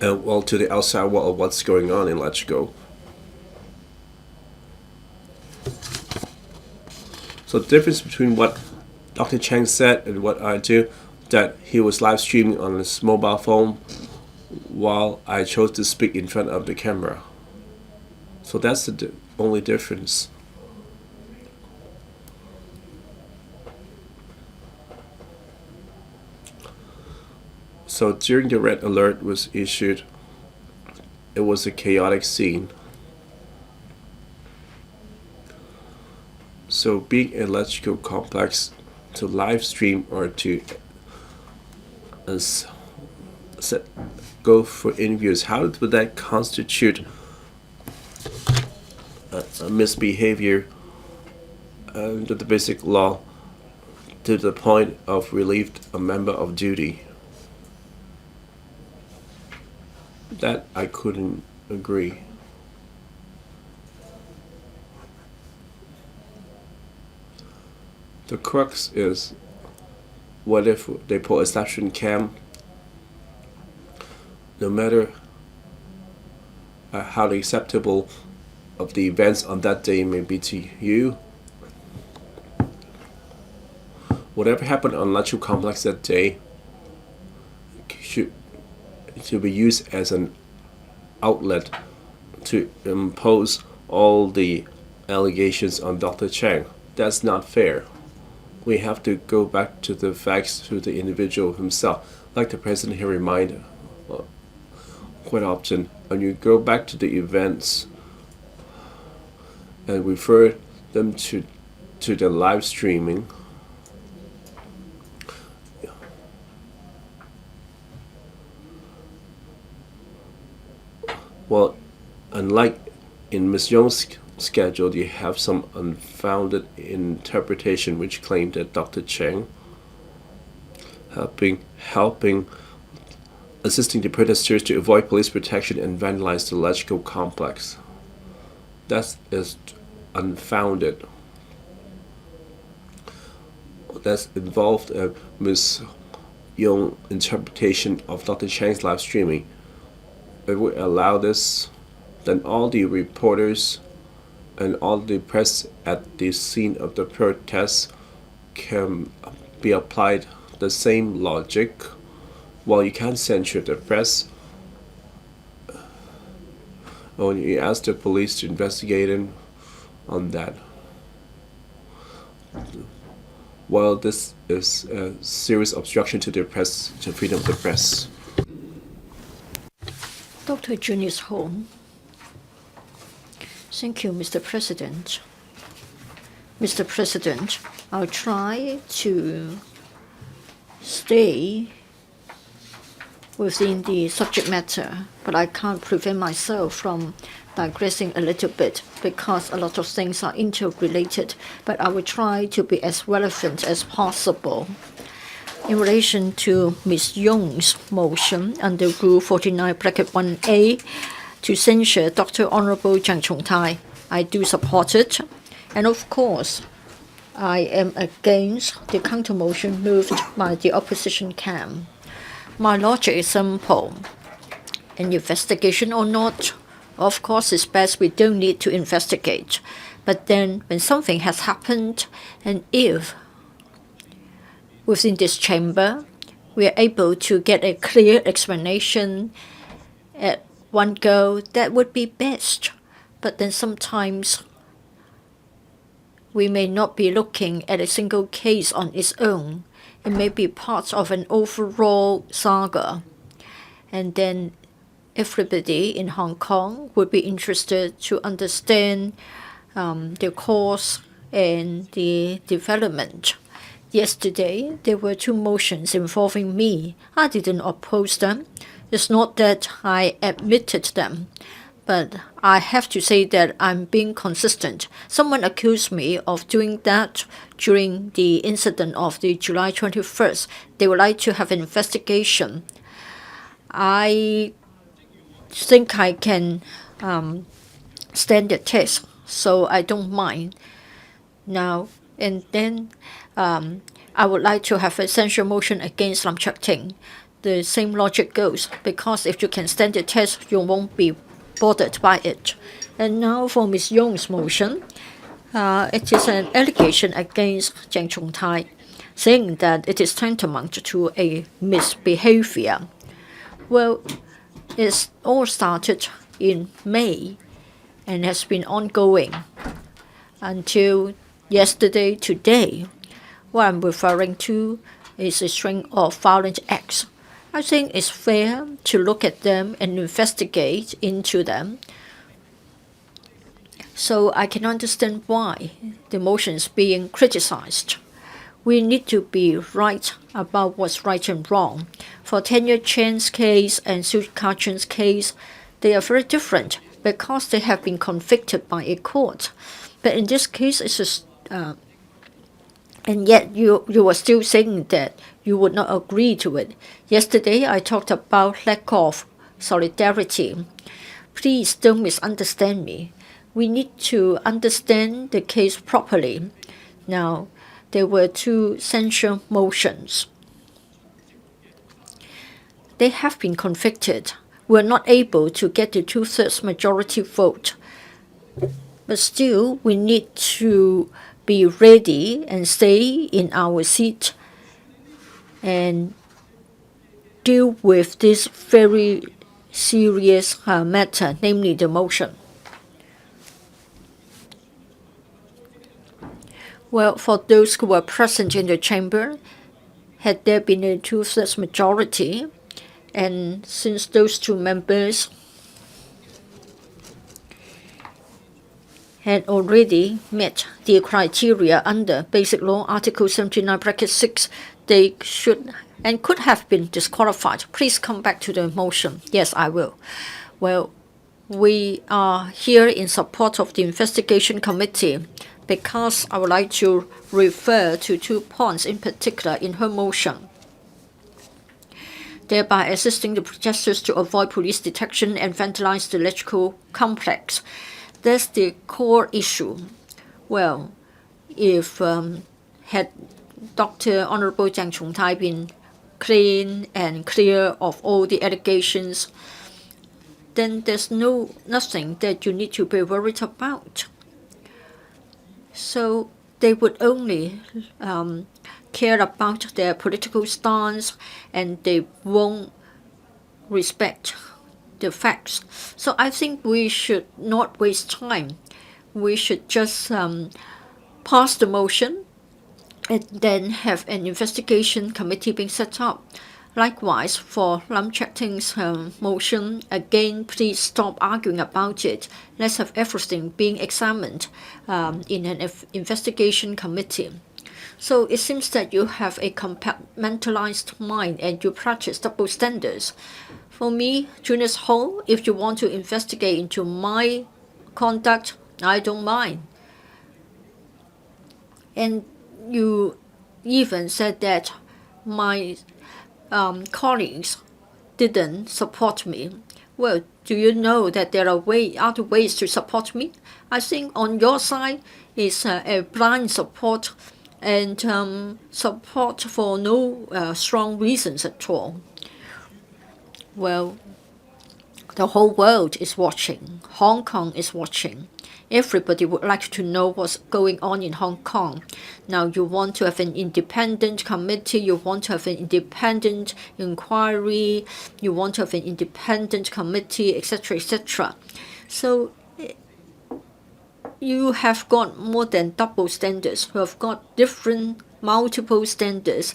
well, to the outside world of what's going on in LegCo. So the difference between what Dr. Chang said and what I do, that he was live streaming on his mobile phone while I chose to speak in front of the camera. So that's the only difference. So during the red alert was issued, it was a chaotic scene. So being a LegCo complex, to live stream or to go for interviews, how would that constitute a misbehavior under the basic law to the point of relieved a member of duty? That I couldn't agree. The crux is, what if they put a establishment cam? No matter how acceptable of the events on that day may be to you, whatever happened on LegCo complex that day should be used as an outlet to impose all the allegations on Dr. Chang. That's not fair. We have to go back to the facts, to the individual himself. Like the president here reminded quite often, when you go back to the events and refer them to the live streaming, well, unlike in Ms. Young's schedule, you have some unfounded interpretation which claimed that Dr. Chang assisting the protesters to avoid police protection and vandalize the LegCo complex. That is unfounded. That's involved Ms. Young's interpretation of Dr. Chang's live streaming. If we allow this, then all the reporters and all the press at the scene of the protest can be applied the same logic. While you can't censure the press, when you ask the police to investigate on that. While this is a serious obstruction to the press, to freedom of the press. Dr. Junius Ho. Thank you, Mr. President. Mr. President, I'll try to stay within the subject matter, but I can't prevent myself from digressing a little bit because a lot of things are interrelated, but I will try to be as relevant as possible. In relation to Ms. Young's motion under Rule 49(1)(a) to censure Dr. Honorable Chang Chung-tai, I do support it. And of course, I am against the counter-motion moved by the opposition camp. My logic is simple. An investigation or not, of course it's best we don't need to investigate. But then when something has happened, and if within this chamber we are able to get a clear explanation at one go, that would be best. But then sometimes we may not be looking at a single case on its own. It may be part of an overall saga. And then everybody in Hong Kong would be interested to understand the cause and the development. Yesterday, there were 2 motions involving me. I didn't oppose them. It's not that I admitted them, but I have to say that I'm being consistent. Someone accused me of doing that during the incident of the July 21st. They would like to have an investigation. I think I can stand the test, so I don't mind. Now, and then I would like to have a censure motion against Lam Cheuk Ting. The same logic goes, because if you can stand the test, you won't be bothered by it. And now for Ms. Yong's motion, it is an allegation against Jiang Chongtai, saying that it is tantamount to a misbehavior. Well, it all started in May and has been ongoing until yesterday, today. What I'm referring to is a string of violent acts. I think it's fair to look at them and investigate into them. So I can understand why the motion is being criticized. We need to be right about what's right and wrong. For Tanya Chen's case and Sue Ka-chun's case, they are very different because they have been convicted by a court. But in this case, it's just, and yet you were still saying that you would not agree to it. Yesterday, I talked about lack of solidarity. Please don't misunderstand me. We need to understand the case properly. Now, there were 2 censure motions. They have been convicted. We're not able to get the 2/3 majority vote. But still, we need to be ready and stay in our seat and deal with this very serious matter, namely the motion. Well, for those who were present in the chamber, had there been a 2/3 majority, and since those 2 members had already met the criteria under Basic Law Article 79(6), they should and could have been disqualified. Please come back to the motion. Yes, I will. Well, we are here in support of the investigation committee because I would like to refer to 2 points in particular in her motion, thereby assisting the protesters to avoid police detection and vandalize the electrical complex. That's the core issue. Well, if had Dr. Honorable Jiang Chongtai been clean and clear of all the allegations, then there's nothing that you need to be worried about. So they would only care about their political stance, and they won't respect the facts. So I think we should not waste time. We should just pass the motion and then have an investigation committee being set up. Likewise, for Lam Cheuk Ting's motion, again, please stop arguing about it. Let's have everything being examined in an investigation committee. So it seems that you have a compartmentalized mind and you practice double standards. For me, Julius Ho, if you want to investigate into my conduct, I don't mind. And you even said that my colleagues didn't support me. Well, do you know that there are other ways to support me? I think on your side is a blind support and support for no strong reasons at all. Well, the whole world is watching. Hong Kong is watching. Everybody would like to know what's going on in Hong Kong. Now you want to have an independent committee, you want to have an independent inquiry, you want to have an independent committee, etc., etc. So you have got more than double standards. You have got multiple standards.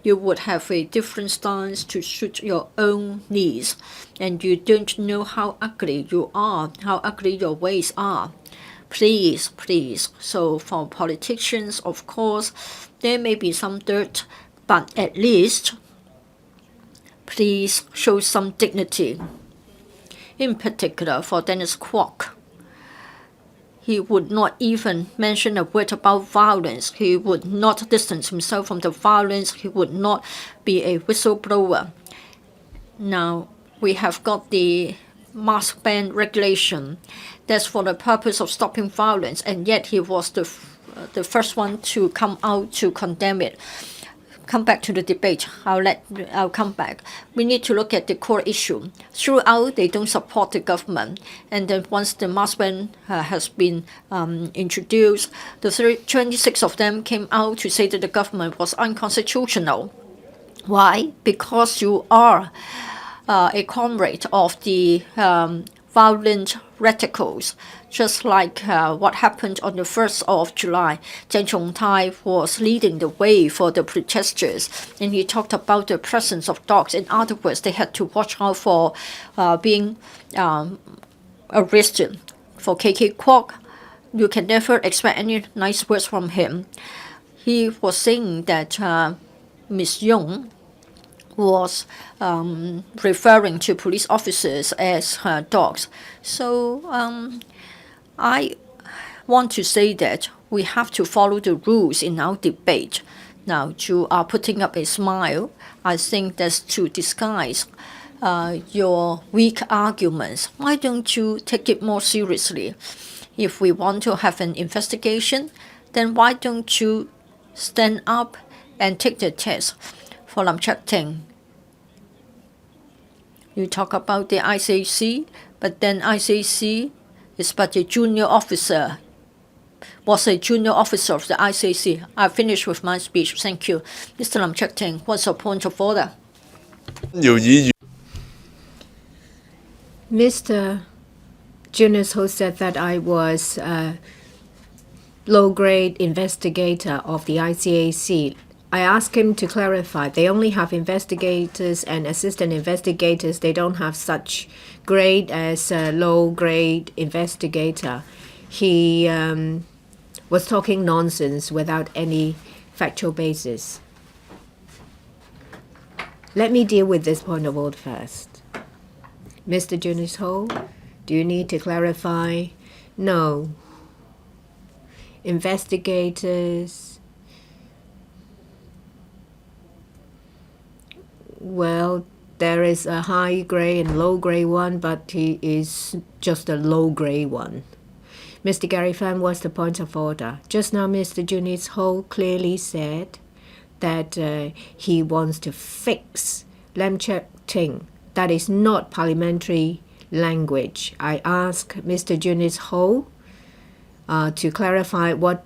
You would have a different stance to suit your own needs. And you don't know how ugly you are, how ugly your ways are. Please, please. So for politicians, of course, there may be some dirt, but at least please show some dignity. In particular, for Dennis Kwok, he would not even mention a word about violence. He would not distance himself from the violence. He would not be a whistleblower. Now, we have got the mask ban regulation. That's for the purpose of stopping violence, and yet he was the first one to come out to condemn it. Come back to the debate. I'll come back. We need to look at the core issue. Throughout, they don't support the government, and then once the mask ban has been introduced, the 26 of them came out to say that the government was unconstitutional. Why? Because you are a comrade of the violent radicals, just like what happened on the 1st of July. Chen Chong-tai was leading the way for the protesters, and he talked about the presence of dogs. In other words, they had to watch out for being arrested. For KK Kwok, you can never expect any nice words from him. He was saying that Ms. Yung was referring to police officers as dogs. So I want to say that we have to follow the rules in our debate. Now, you are putting up a smile. I think that's to disguise your weak arguments. Why don't you take it more seriously? If we want to have an investigation, then why don't you stand up and take the test? For Lam Cheuk Ting, you talk about the ICAC, but then ICAC is but a junior officer, was a junior officer of the ICAC. I finished with my speech. Thank you. Mr. Lam Cheuk Ting, what's your point of order? Mr. Junis Ho said that I was a low-grade investigator of the ICAC. I asked him to clarify. They only have investigators and assistant investigators. They don't have such grade as a low-grade investigator. He was talking nonsense without any factual basis. Let me deal with this point of order first. Mr. Junis Ho, do you need to clarify? No. Investigators. Well, there is a high grade and low grade one, but he is just a low grade one. Mr. Gary Pham, what's the point of order? Just now, Mr. Junis Ho clearly said that he wants to fix Lam Cheuk Ting. That is not parliamentary language. I asked Mr. Junis Ho to clarify what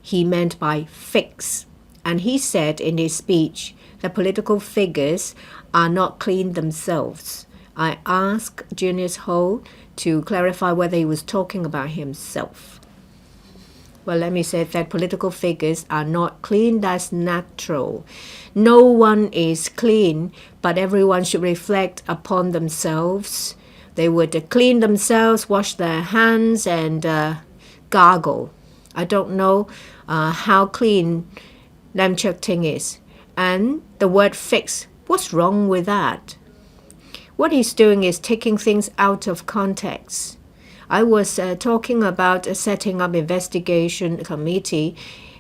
he meant by fix. And he said in his speech that political figures are not clean themselves. I asked Junis Ho to clarify whether he was talking about himself. Well, let me say that political figures are not clean. That's natural. No one is clean, but everyone should reflect upon themselves. They would clean themselves, wash their hands, and gargle. I don't know how clean Lam Cheuk Ting is. And the word fix, what's wrong with that? What he's doing is taking things out of context. I was talking about setting up investigation committee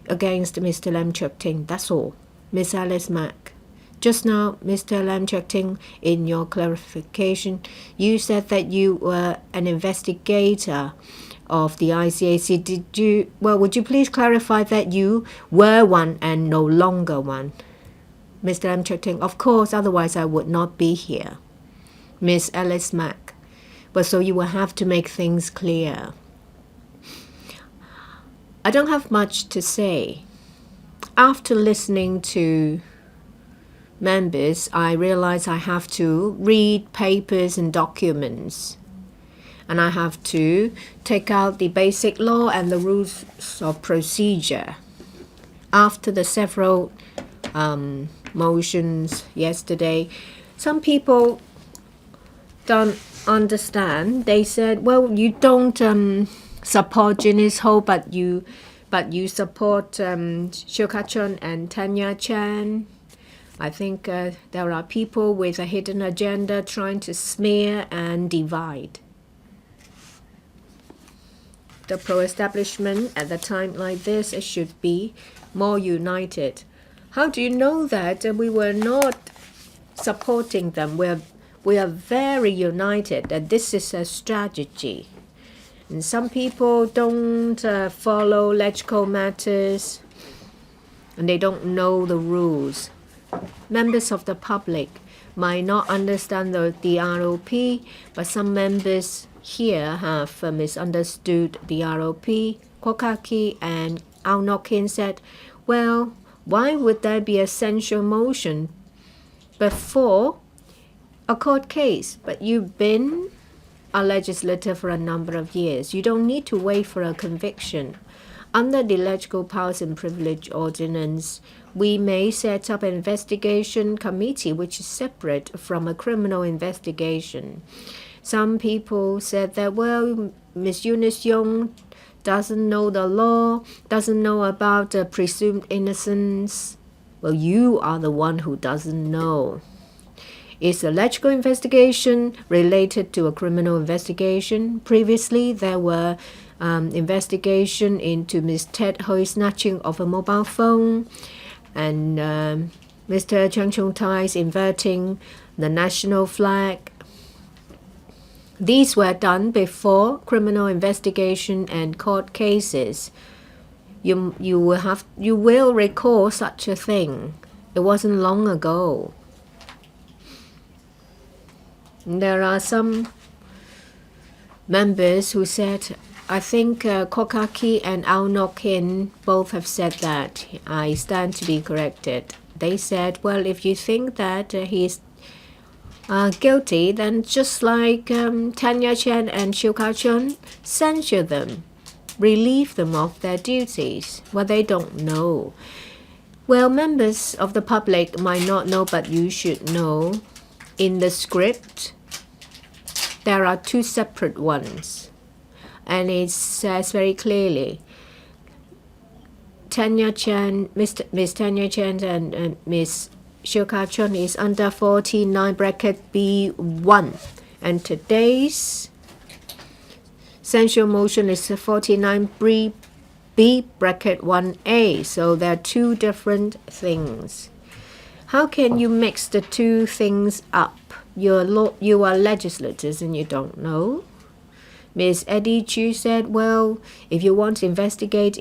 against Mr. Lam Cheuk Ting. That's all. Miss Alice Mack. Just now, Mr. Lam Cheuk Ting, in your clarification, you said that you were an investigator of the ICAC. Would you please clarify that you were one and no longer one? Mr. Lam Cheuk Ting, of course, otherwise I would not be here. Miss Alice Mack, but so you will have to make things clear. I don't have much to say. After listening to members, I realize I have to read papers and documents. And I have to take out the basic law and the rules of procedure. After the several motions yesterday, some people don't understand. They said, well, you don't support Junis Ho, but you support Siu Ka-chun and Tanya Chan. I think there are people with a hidden agenda trying to smear and divide. The pro-establishment at a time like this, it should be more united. How do you know that we were not supporting them? We're we are very united that this is a strategy. And some people don't follow electrical matters and they don't know the rules. Members of the public might not understand the RoP, but some members here have misunderstood the RoP. Kwok Ka-ki and Hon Yung Hoi-Yan said, well, why would there be a censure motion before a court case? But you've been a legislator for a number of years. You don't need to wait for a conviction. Under the Electrical Powers and Privilege Ordinance, we may set up an investigation committee which is separate from a criminal investigation. Some people said that, well, Ms. Eunice Yung doesn't know the law, doesn't know about presumed innocence. Well, you are the one who doesn't know. Is the electrical investigation related to a criminal investigation? Previously, there were investigation into Ms. Ted Hoi's snatching of a mobile phone and Mr. Chang Chung-tai's inverting the national flag. These were done before criminal investigation and court cases. You will recall such a thing. It wasn't long ago. There are some members who said, I think Kwok Ka-ki and Hon Yung Hoi-Yan both have said that. I stand to be corrected. They said, well, if you think that he's guilty, then just like Tanya Chen and Siu Ka-chun, censure them, relieve them of their duties. Well, they don't know. Well, members of the public might not know, but you should know. In the script, there are two separate ones. And it says very clearly, Tanya Chen, Miss Tanya Chen and Miss Siu Ka-chun is under 49 bracket B1. And today's censure motion is 49 B bracket 1A. So there are two different things. How can you mix the two things up? You are legislators and you don't know. Ms. Eddie Chu said, well, if you want to investigate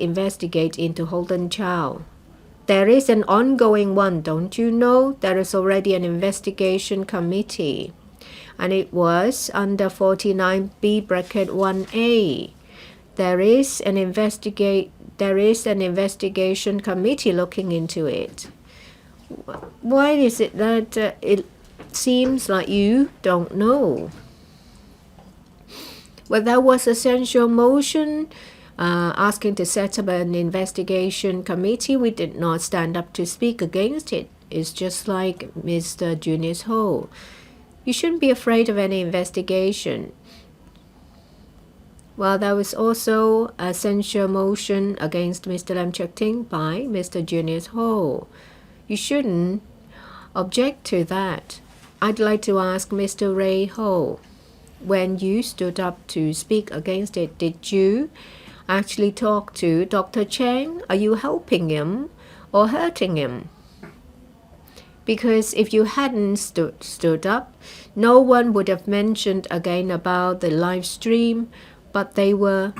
into Holden Chow. There is an ongoing one, don't you know? There is already an investigation committee. And it was under 49B bracket 1A. There is an investigation committee looking into it. Why is it that it seems like you don't know? Well, there was a censure motion asking to set up an investigation committee. We did not stand up to speak against it. It's just like Mr. Junius Ho. You shouldn't be afraid of any investigation. Well, there was also a censure motion against Mr. Lam Cheuk-ting by Mr. Junius Ho. You shouldn't object to that. I'd like to ask Mr. Ray Ho, when you stood up to speak against it, did you actually talk to Dr. Chang? Are you helping him or hurting him? Because if you hadn't stood up, no one would have mentioned again about the live stream, but they were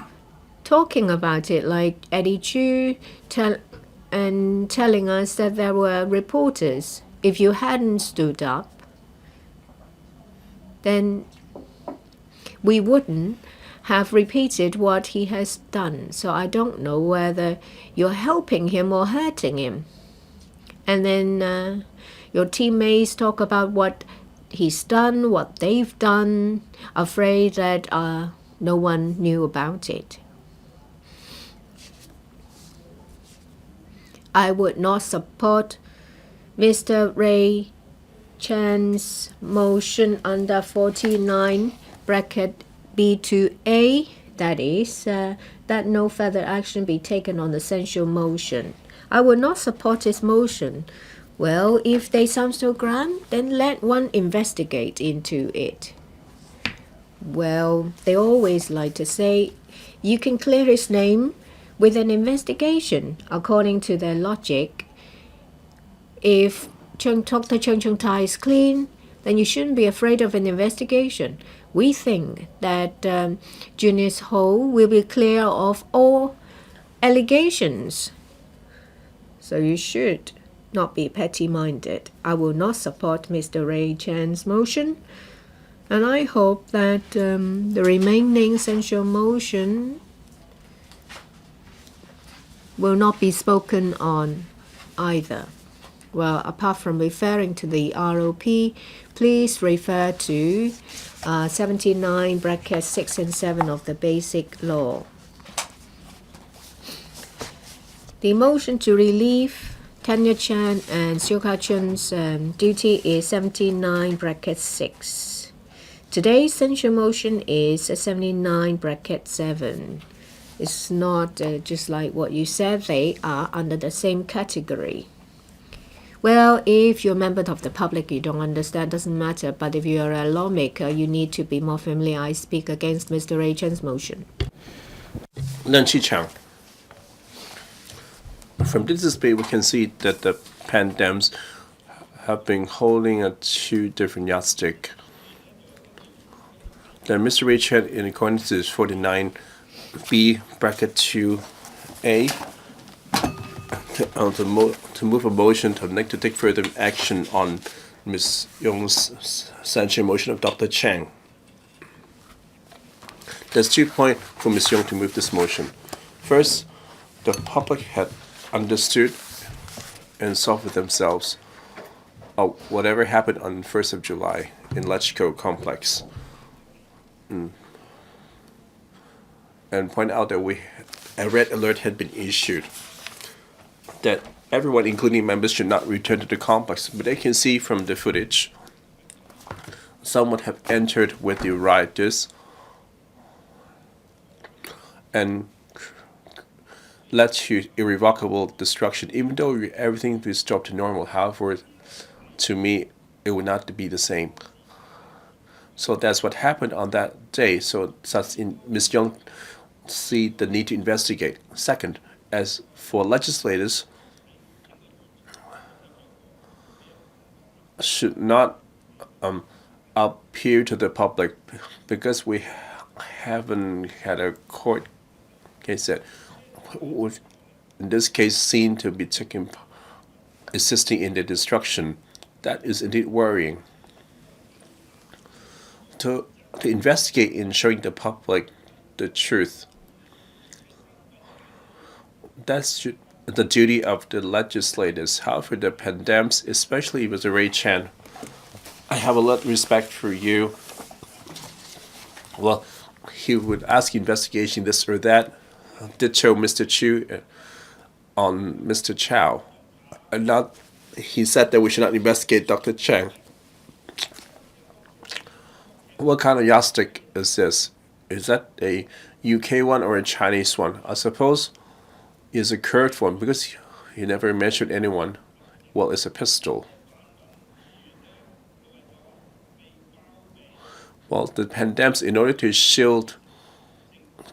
talking about it, like Eddie Chu telling us that there were reporters. If you hadn't stood up, then we wouldn't have repeated what he has done. So I don't know whether you're helping him or hurting him. And then your teammates talk about what he's done, what they've done, afraid that no one knew about it. I would not support Mr. Ray Chan's motion under 49 bracket B2A, that is, that no further action be taken on the censure motion. I will not support his motion. Well, if they sound so grand, then let one investigate into it. Well, they always like to say, you can clear his name with an investigation. According to their logic, if Dr. Chang Chung-tai is clean, then you shouldn't be afraid of an investigation. We think that Junius Ho will be clear of all allegations. So you should not be petty-minded. I will not support Mr. Ray Chan's motion, and I hope that the remaining censure motion will not be spoken on either. Well, apart from referring to the RoP, please refer to 79 brackets 6 and 7 of the Basic Law. The motion to relieve Tanya Chan and Siu Ka-chun's duty is 79 bracket 6. Today's censure motion is 79 bracket 7. It's not just like what you said, they are under the same category. Well, if you're a member of the public, you don't understand, doesn't matter. But if you're a lawmaker, you need to be more familiar. I speak against Mr. Ray Chan's motion. Lin Chi-chang. From this display, we can see that the pandemics have been holding a two different yardstick. Then Mr. Ray Chan, in accordance to 49B bracket 2A, to move a motion to take further action on Ms. Yong's censure motion of Dr. Chang. There's 2 points for Ms. Yong to move this motion. First, the public had understood and solved with themselves whatever happened on 1st of July in Lechco complex. And point out that a red alert had been issued that everyone, including members, should not return to the complex. But they can see from the footage, someone have entered with the rioters and led to irrevocable destruction, even though everything restored to normal. However, to me, it would not be the same. So that's what happened on that day. So Ms. Young see the need to investigate. Second, as for legislators, should not appear to the public because we haven't had a court case that would, in this case, seen to be assisting in the destruction. That is indeed worrying. To investigate in showing the public the truth, that's the duty of the legislators. However, the pandemics, especially with Ray Chan, I have a lot of respect for you. Well, he would ask investigation this or that. Did show Mr. Chu on Mr. Chow. He said that we should not investigate Dr. Chang. What kind of yardstick is this? Is that a UK one or a Chinese one? I suppose it's a curved one because he never measured anyone. Well, it's a pistol. Well, the pandemics, in order to shield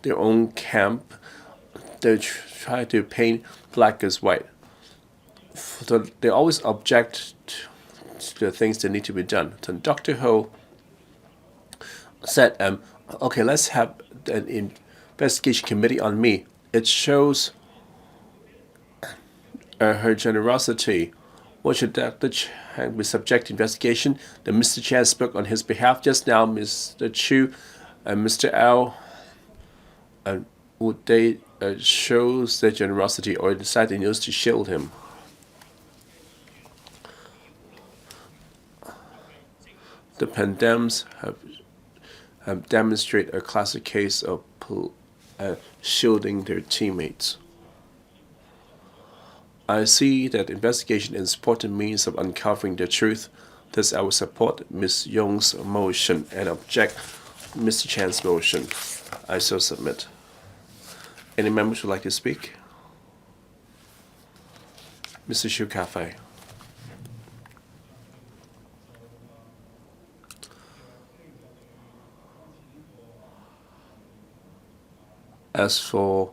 their own camp, they try to paint black as white. So they always object to the things that need to be done. So Dr. Ho said, okay, let's have an investigation committee on me. It shows her generosity. What should Dr. Chang be subject to investigation? Then Mr. Chan spoke on his behalf just now. Mr. Chu and Mr. Ao, would they shows their generosity or decide they need to shield him? The pandemics have demonstrated a classic case of shielding their teammates. I see that investigation is an important means of uncovering the truth. Thus, I will support Ms. Yong's motion and object Mr. Chan's motion. I so submit. Any members would like to speak? Mr. Shu Cafe. As for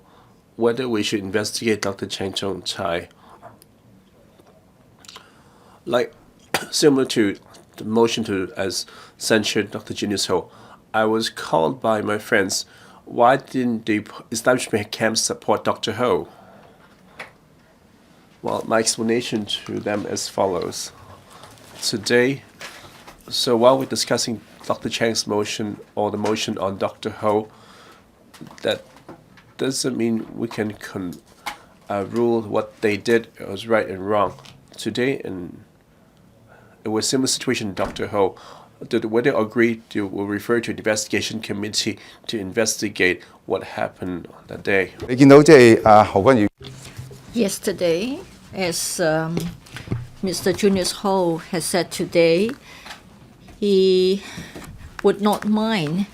whether we should investigate Dr. Chang Chong Chai, like similar to the motion to as censure Dr. Junius Ho, I was called by my friends, why didn't the establishment camp support Dr. Ho? Well, my explanation to them as follows. Today, so while we're discussing Dr. Chang's motion or the motion on Dr. Ho, that doesn't mean we can rule what they did was right and wrong. Today, it was a similar situation, Dr. Ho. Whether agreed to will refer to the investigation committee to investigate what happened on that day. 你見到即係何君堯 Yesterday, as Mr. Junius Ho has said today, he would not mind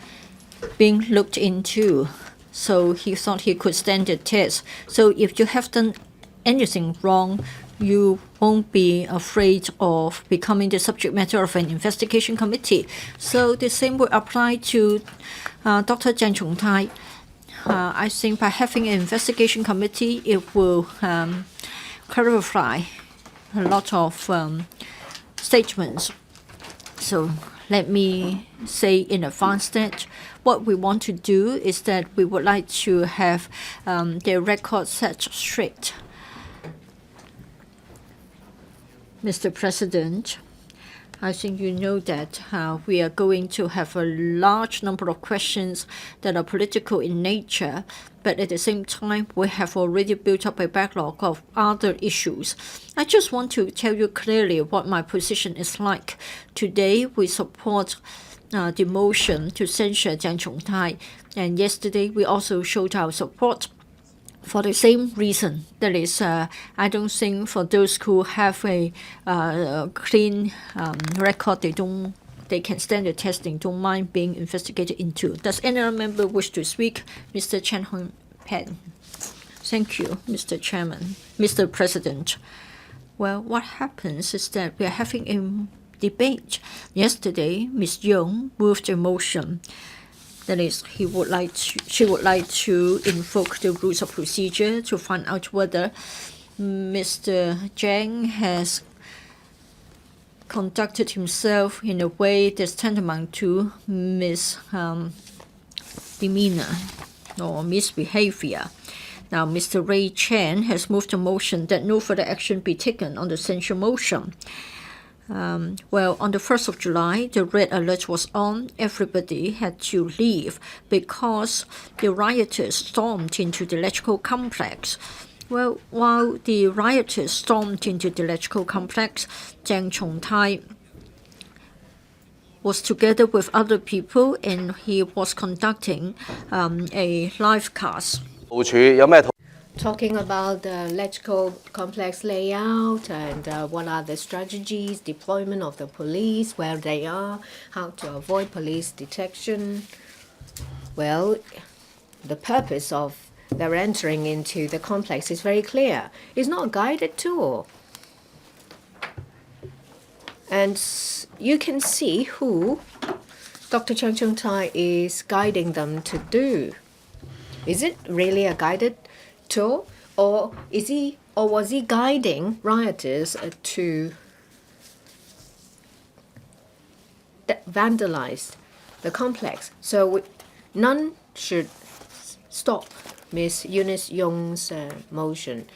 being looked into. So he thought he could stand the test. So if you have done anything wrong, you won't be afraid of becoming the subject matter of an investigation committee. So the same would apply to Dr. Zhang Chongtai. I think by having an investigation committee, it will clarify a lot of statements. So let me say in advance that what we want to do is that we would like to have their record set straight. Mr. President, I think you know that we are going to have a large number of questions that are political in nature, but at the same time, we have already built up a backlog of other issues. I just want to tell you clearly what my position is like. Today, we support the motion to censure Zhang Chongtai, and yesterday, we also showed our support for the same reason. That is, I don't think for those who have a clean record, they can stand the testing, don't mind being investigated into. Does any other member wish to speak? Mr. Chen Hong-Pen. Thank you, Mr. Chairman. Mr. President. Well, what happens is that we are having a debate. Yesterday, Ms. Yung moved a motion. That is, she would like to invoke the rules of procedure to find out whether Mr. Zhang has conducted himself in a way that's tantamount to misdemeanor or misbehavior. Now, Mr. Ray Chen has moved a motion that no further action be taken on the censure motion. Well, on the 1st of July, the red alert was on. Everybody had to leave because the rioters stormed into the electrical complex. Well, while the rioters stormed into the electrical complex, Zhang Chongtai was together with other people and he was conducting a live cast. 部署有咩？ Talking about the electrical complex layout and what are the strategies, deployment of the police, where they are, how to avoid police detection. Well, the purpose of their entering into the complex is very clear. It's not a guided tour. And you can see who Dr. Zhang Chongtai is guiding them to do. Is it really a guided tour, or was he guiding rioters to vandalize the complex? So none should stop Miss Eunice Yong's motion.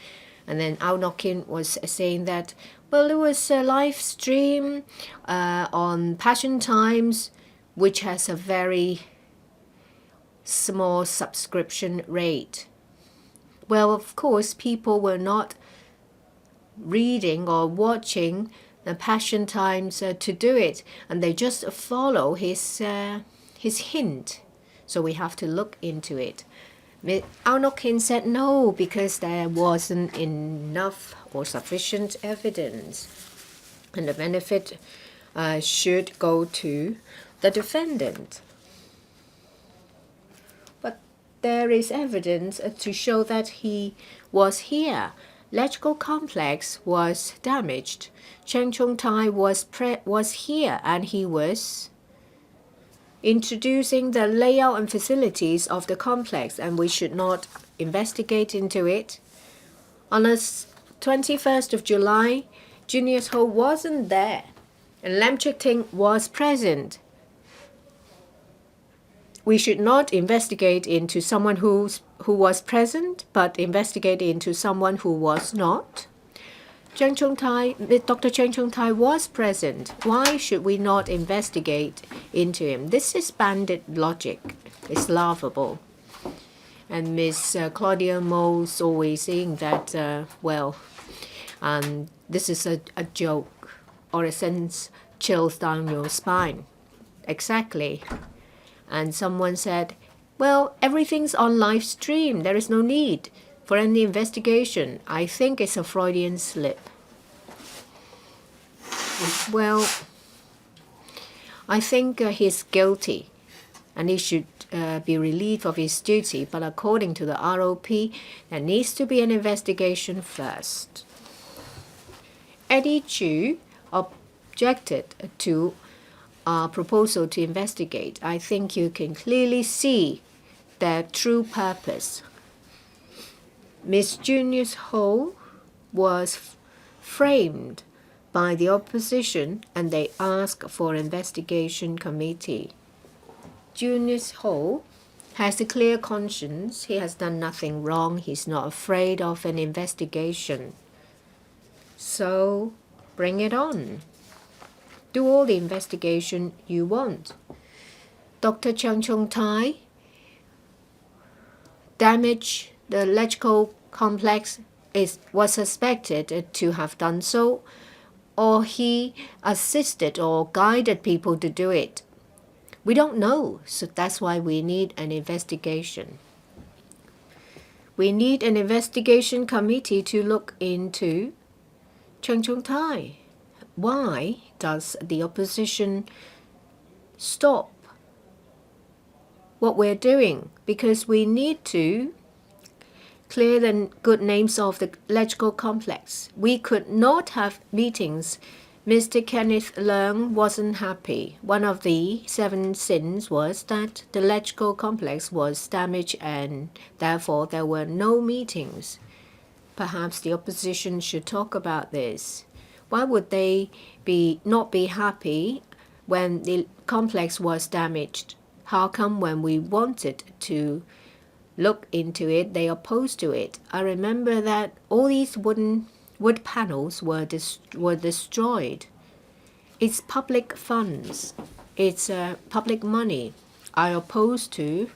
And then Ao Nok-kin was saying that, well, it was a live stream on Passion Times, which has a very small subscription rate. Well, of course, people were not reading or watching the Passion Times to do it, and they just follow his hint. So we have to look into it. Ao Nok-kin said no, because there wasn't enough or sufficient evidence, and the benefit should go to the defendant. There is evidence to show that he was here. Electrical complex was damaged. Zhang Chongtai was here, and he was introducing the layout and facilities of the complex, and we should not investigate into it. On the 21st of July, Junius Ho wasn't there. And Lam Chik-ting was present. We should not investigate into someone who was present, but investigate into someone who was not. Dr. Cheng Chung-tai was present. Why should we not investigate into him? This is bandit logic. It's laughable. And Miss Claudia Mo's always saying that, this is a joke, or a sentence chills down your spine. Exactly. And someone said, well, everything's on live stream. There is no need for any investigation. I think it's a Freudian slip. Well, I think he's guilty and he should be relieved of his duty. But according to the RoP, there needs to be an investigation first. Eddie Chu objected to our proposal to investigate. I think you can clearly see their true purpose. Ms. Junius Ho was framed by the opposition and they asked for an investigation committee. Junius Ho has a clear conscience. He has done nothing wrong. He's not afraid of an investigation. So bring it on. Do all the investigation you want. Dr. Cheng Chung-tai damaged the electrical complex was suspected to have done so, or he assisted or guided people to do it. We don't know, so that's why we need an investigation. We need an investigation committee to look into Cheng Chung-tai. Why does the opposition stop what we're doing? Because we need to clear the good names of the electrical complex. We could not have meetings. Mr. Kenneth Leung wasn't happy. One of the 7 sins was that the electrical complex was damaged and therefore there were no meetings. Perhaps the opposition should talk about this. Why would they not be happy when the complex was damaged? How come when we wanted to look into it, they opposed to it? I remember that all these wood panels were destroyed. It's public funds. It's public money. I oppose to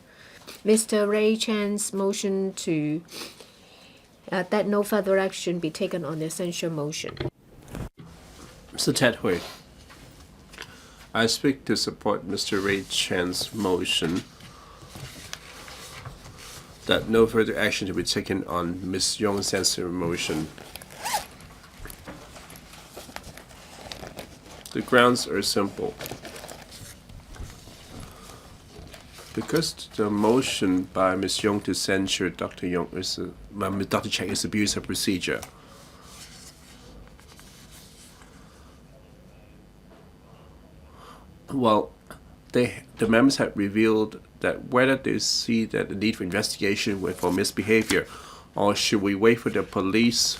Mr. Ray Chan's motion to that no further action be taken on the censure motion. Mr. Ted Hui, I speak to support Mr. Ray Chan's motion that no further action to be taken on Ms. Yong's censure motion. The grounds are simple. Because the motion by Ms. Yong to censure Dr. Cheng is abuse of procedure. Well, the members have revealed that whether they see that the need for investigation for misbehavior, or should we wait for the police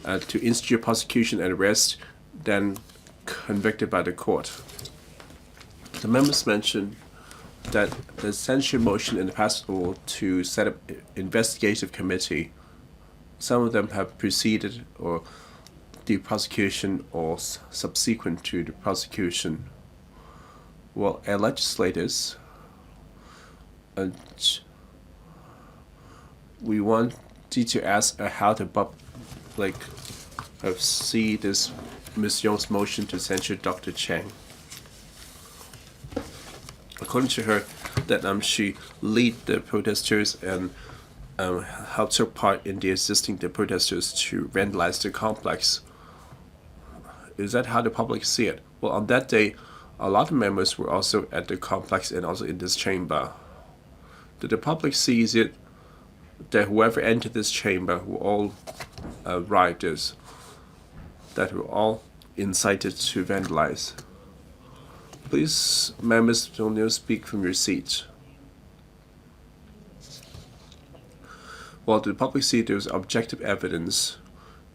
to institute prosecution and arrest, then convicted by the court. The members mentioned that the censure motion in the past will to set up an investigative committee. Some of them have preceded or the prosecution or subsequent to the prosecution. Well, as legislators, we want to ask how the public see this Ms. Yong's motion to censure Dr. Cheng. According to her, that she lead the protesters and took part in the assisting the protesters to vandalize the complex. Is that how the public see it? Well, on that day, a lot of members were also at the complex and also in this chamber. Did the public sees it that whoever entered this chamber were all rioters, that were all incited to vandalize? Please, members, don't speak from your seat. Well, the public see there was objective evidence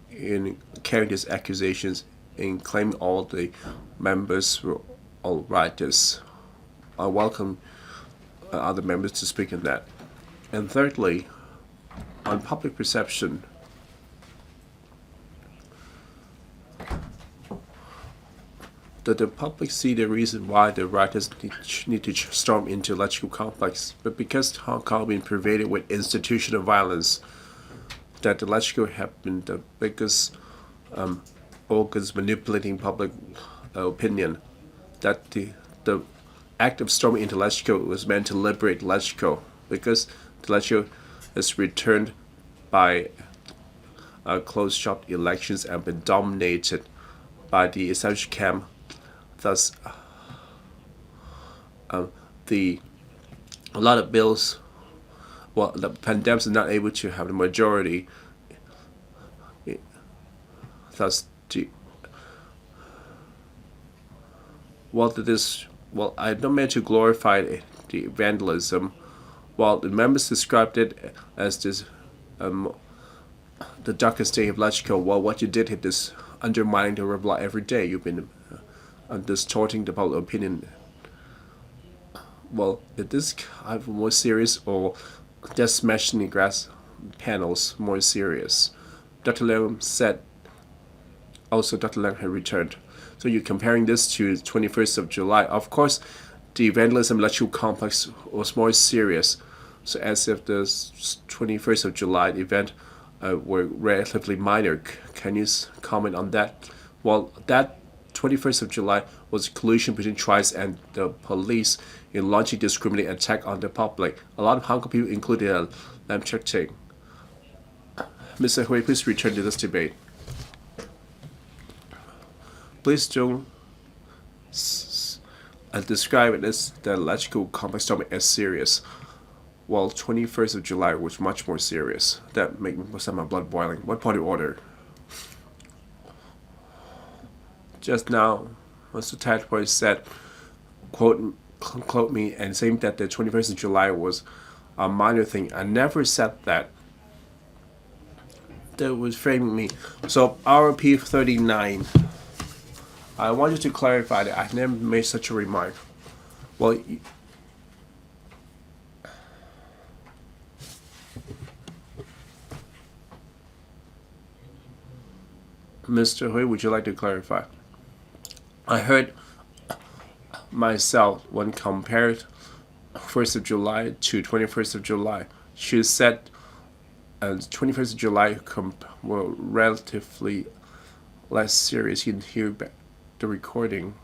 in carrying these accusations in claiming all the members were all writers. I welcome other members to speak on that. And thirdly, on public perception, that the public see the reason why the writers need to storm into electrical complex, but because Hong Kong been pervaded with institutional violence, that the electrical have been the biggest organs manipulating public opinion, that the act of storming into electrical was meant to liberate electrical, because the electrical is returned by closed-shop elections and been dominated by the establishment camp. Thus, a lot of bills, well, the pandemics are not able to have the majority. Thus, I don't mean to glorify the vandalism. While the members described it as this, the darkest day of electrical, well, what you did is undermining the rule of law every day. You've been distorting the public opinion. Well, is this either more serious or just smashing the glass panels more serious? Dr. Leung said, also Dr. Leung had returned. So you're comparing this to 21st of July. Of course, the vandalism electrical complex was more serious. So as if the 21st of July event were relatively minor. Can you comment on that? Well, that 21st of July was a collusion between tribes and the police in launching discriminating attack on the public. A lot of Hong Kong people, including Lam Cheuk Ting. Mr. Hui, please return to this debate. Please don't describe it as the electrical complex storming as serious. While 21st of July was much more serious. That made me send my blood boiling. What point of order? Just now, Mr. Tadpole said, quote me, and saying that the 21st of July was a minor thing. I never said that. That was framing me. So, RoP 39. I want you to clarify that I never made such a remark. Well, Mr. Hui, would you like to clarify? I heard myself when compared 1st of July to 21st of July. She said 21st of July were relatively less serious. You can hear the recording.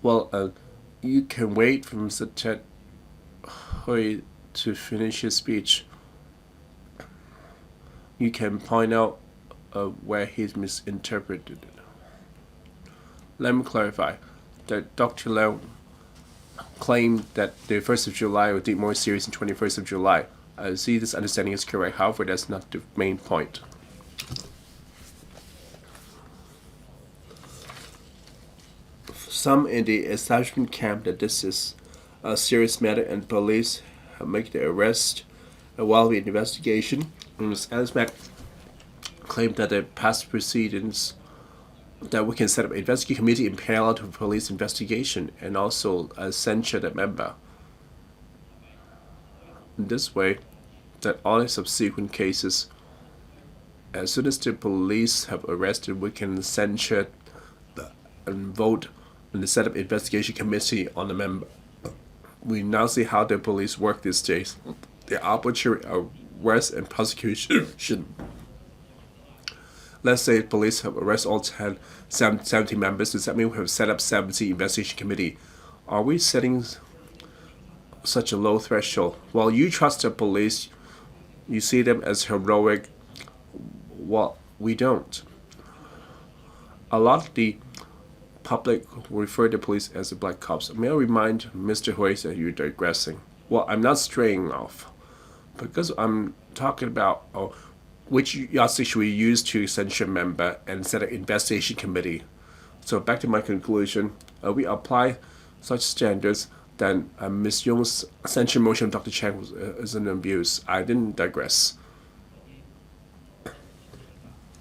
Well, you can wait for Mr. Ted Hui to finish his speech. You can point out where he's misinterpreted it. Let me clarify that Dr. Leung claimed that the 1st of July would be more serious than 21st of July. I see this understanding is correct. However, that's not the main point. Some in the establishment camp that this is a serious matter and police make the arrest while the investigation. And Ms. Ellsbeck claimed that the past proceedings that we can set up an investigation committee in parallel to police investigation and also censure that member. In this way, that all the subsequent cases, as soon as the police have arrested, we can censure and vote on the set up investigation committee on the member. We now see how the police work these days. The arbitrary arrest and prosecution. Let's say police have arrested all 70 members. Does that mean we have set up 70 investigation committee? Are we setting such a low threshold? Well, you trust the police. You see them as heroic. Well, we don't. A lot of the public refer to police as the black cops. May I remind Mr. Hui that you're digressing? Well, I'm not straying off, because I'm talking about which yardstick should we use to censure member and set an investigation committee. So back to my conclusion, we apply such standards then Ms. Yong's censure motion of Dr. Chang is an abuse. I didn't digress.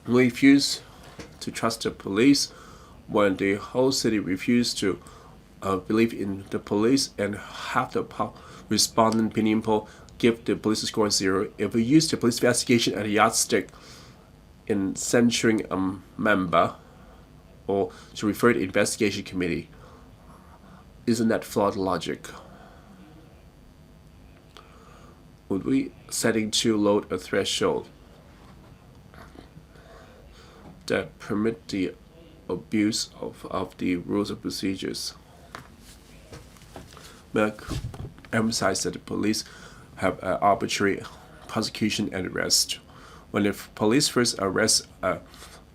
We refuse to trust the police when the whole city refused to believe in the police and have the respondent opinion poll give the police a score of 0. If we use the police investigation as a yardstick in censuring a member or to refer to the investigation committee, isn't that flawed logic? Would we setting too low a threshold that permit the abuse of the rules of procedures? May I emphasize that the police have arbitrary prosecution and arrest. When the police first arrest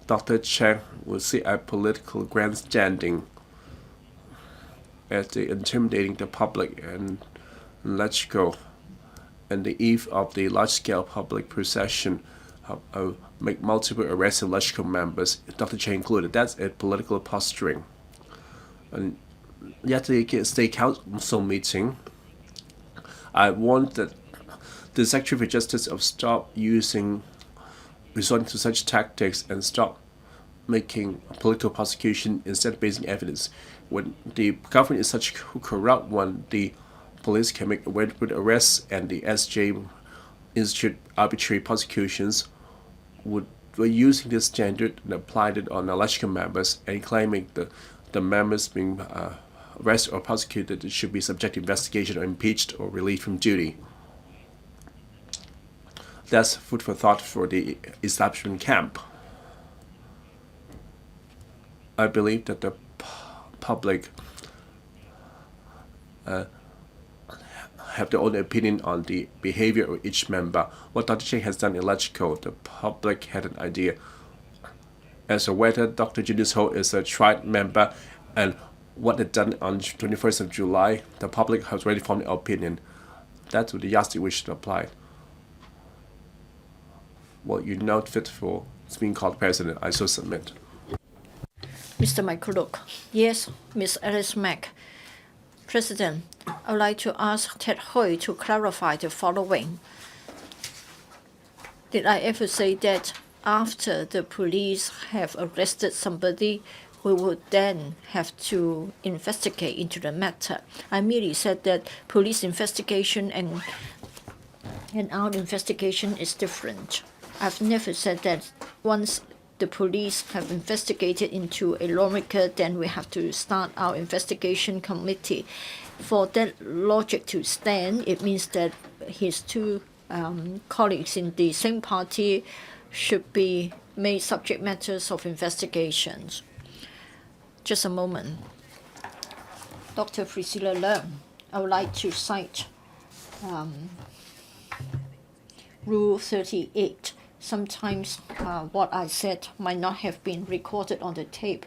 Dr. Chang, will see a political grandstanding as they intimidating the public and let's go. And the eve of the large-scale public procession, make multiple arrests of electrical members, Dr. Chang included. That's a political posturing. And yesterday, State Council meeting, I warned that the Secretary for Justice of stop resorting to such tactics and stop making political prosecution instead of basing evidence. When the government is such corrupt, when the police can make with arrests and the SJ institute arbitrary prosecutions, we're using this standard and applied it on electrical members and claiming the members being arrested or prosecuted should be subject to investigation or impeached or relieved from duty. That's food for thought for the establishment camp. I believe that the public have their own opinion on the behavior of each member. What Dr. Chang has done in electrical, the public had an idea as to whether Dr. Julius Ho is a tried member, and what it done on 21st of July, the public has already formed an opinion. That's what the yardstick we should apply. Well, you're not fit for being called president. I so submit. Mr. Michael Look. Yes, Ms. Alice Mack. President, I would like to ask Ted Hui to clarify the following. Did I ever say that after the police have arrested somebody, we would then have to investigate into the matter? I merely said that police investigation and our investigation is different. I've never said that once the police have investigated into a lawmaker, then we have to start our investigation committee. For that logic to stand, it means that his two colleagues in the same party should be made subject matters of investigations. Just a moment. Dr. Priscilla Leung, I would like to cite Rule 38. Sometimes what I said might not have been recorded on the tape.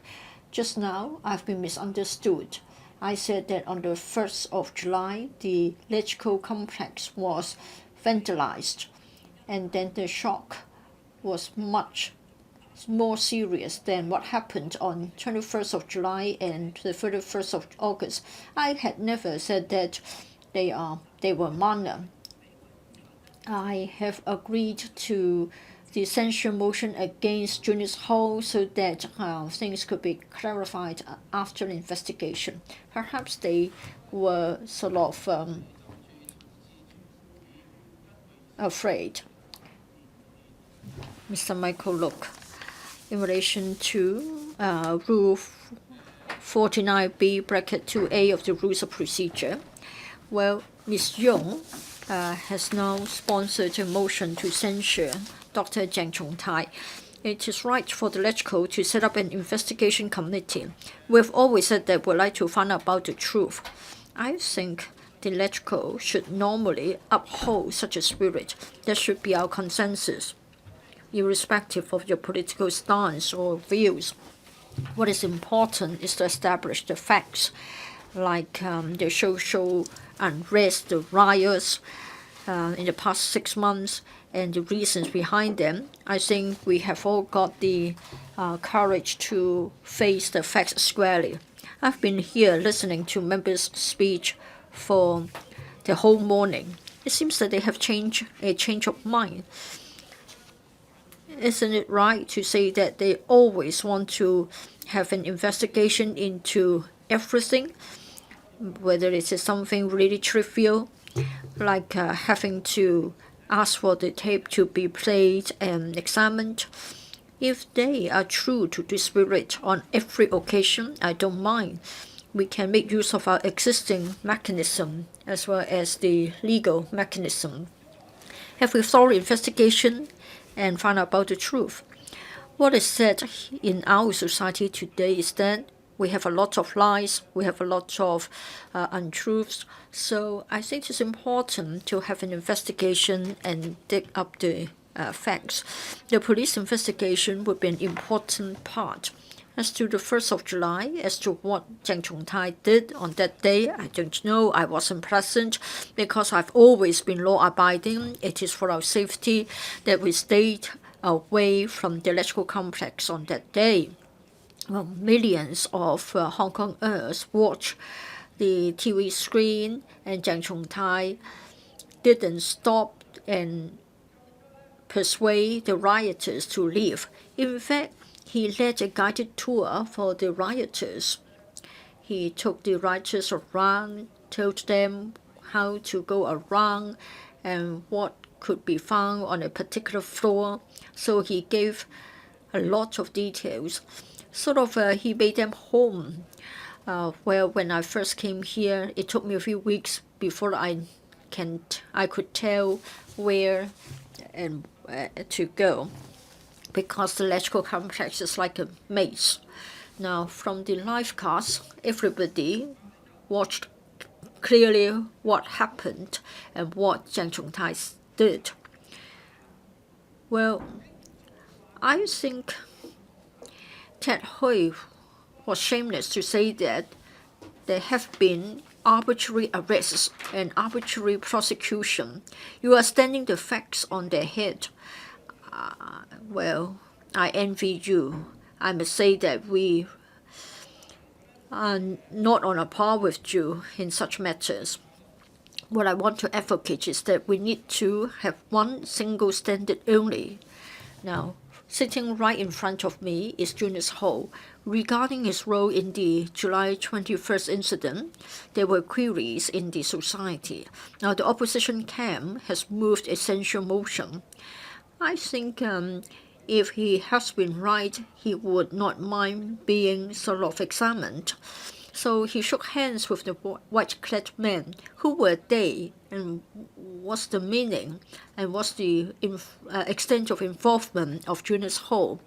Just now, I've been misunderstood. I said that on the 1st of July, the electrical complex was vandalized, and then the shock was much more serious than what happened on 21st of July and the 31st of August. I had never said that they were minor. I have agreed to the censure motion against Julius Ho so that things could be clarified after the investigation. Perhaps they were sort of afraid. Mr. Michael Look, in relation to Rule 49B bracket 2A of the Rules of Procedure, well, Ms. Yung has now sponsored a motion to censure Dr. Jiang Chongtai. It is right for the electrical to set up an investigation committee. We've always said that we'd like to find out about the truth. I think the electrical should normally uphold such a spirit. That should be our consensus, irrespective of your political stance or views. What is important is to establish the facts, like the social unrest, the riots in the past 6 months, and the reasons behind them. I think we have all got the courage to face the facts squarely. I've been here listening to members' speech for the whole morning. It seems that they have a change of mind. Isn't it right to say that they always want to have an investigation into everything, whether it is something really trivial, like having to ask for the tape to be played and examined? If they are true to the spirit on every occasion, I don't mind. We can make use of our existing mechanism as well as the legal mechanism. Have a thorough investigation and find out about the truth. What is said in our society today is that we have a lot of lies, we have a lot of untruths. So I think it's important to have an investigation and dig up the facts. The police investigation would be an important part. As to the 1st of July, as to what Jiang Chongtai did on that day, I don't know. I wasn't present because I've always been law-abiding. It is for our safety that we stayed away from the electrical complex on that day. Well, millions of Hong Kongers watched the TV screen, and Jiang Chongtai didn't stop and persuade the rioters to leave. In fact, he led a guided tour for the rioters. He took the rioters around, told them how to go around and what could be found on a particular floor. So he gave a lot of details. He made them home. When I first came here, it took me a few weeks before I could tell where and to go, because the electrical complex is like a maze. Now, from the live cast, everybody watched clearly what happened and what Jiang Chongtai did. Well, I think Ted Hui was shameless to say that there have been arbitrary arrests and arbitrary prosecution. You are standing the facts on their head. Well, I envy you. I must say that we are not on a par with you in such matters. What I want to advocate is that we need to have one single standard only. Now, sitting right in front of me is Julius Ho. Regarding his role in the July 21st incident, there were queries in the society. Now, the opposition camp has moved a censure motion. I think if he has been right, he would not mind being examined. So he shook hands with the white-clad men. Who were they, and what's the meaning, and what's the extent of involvement of Julius Ho?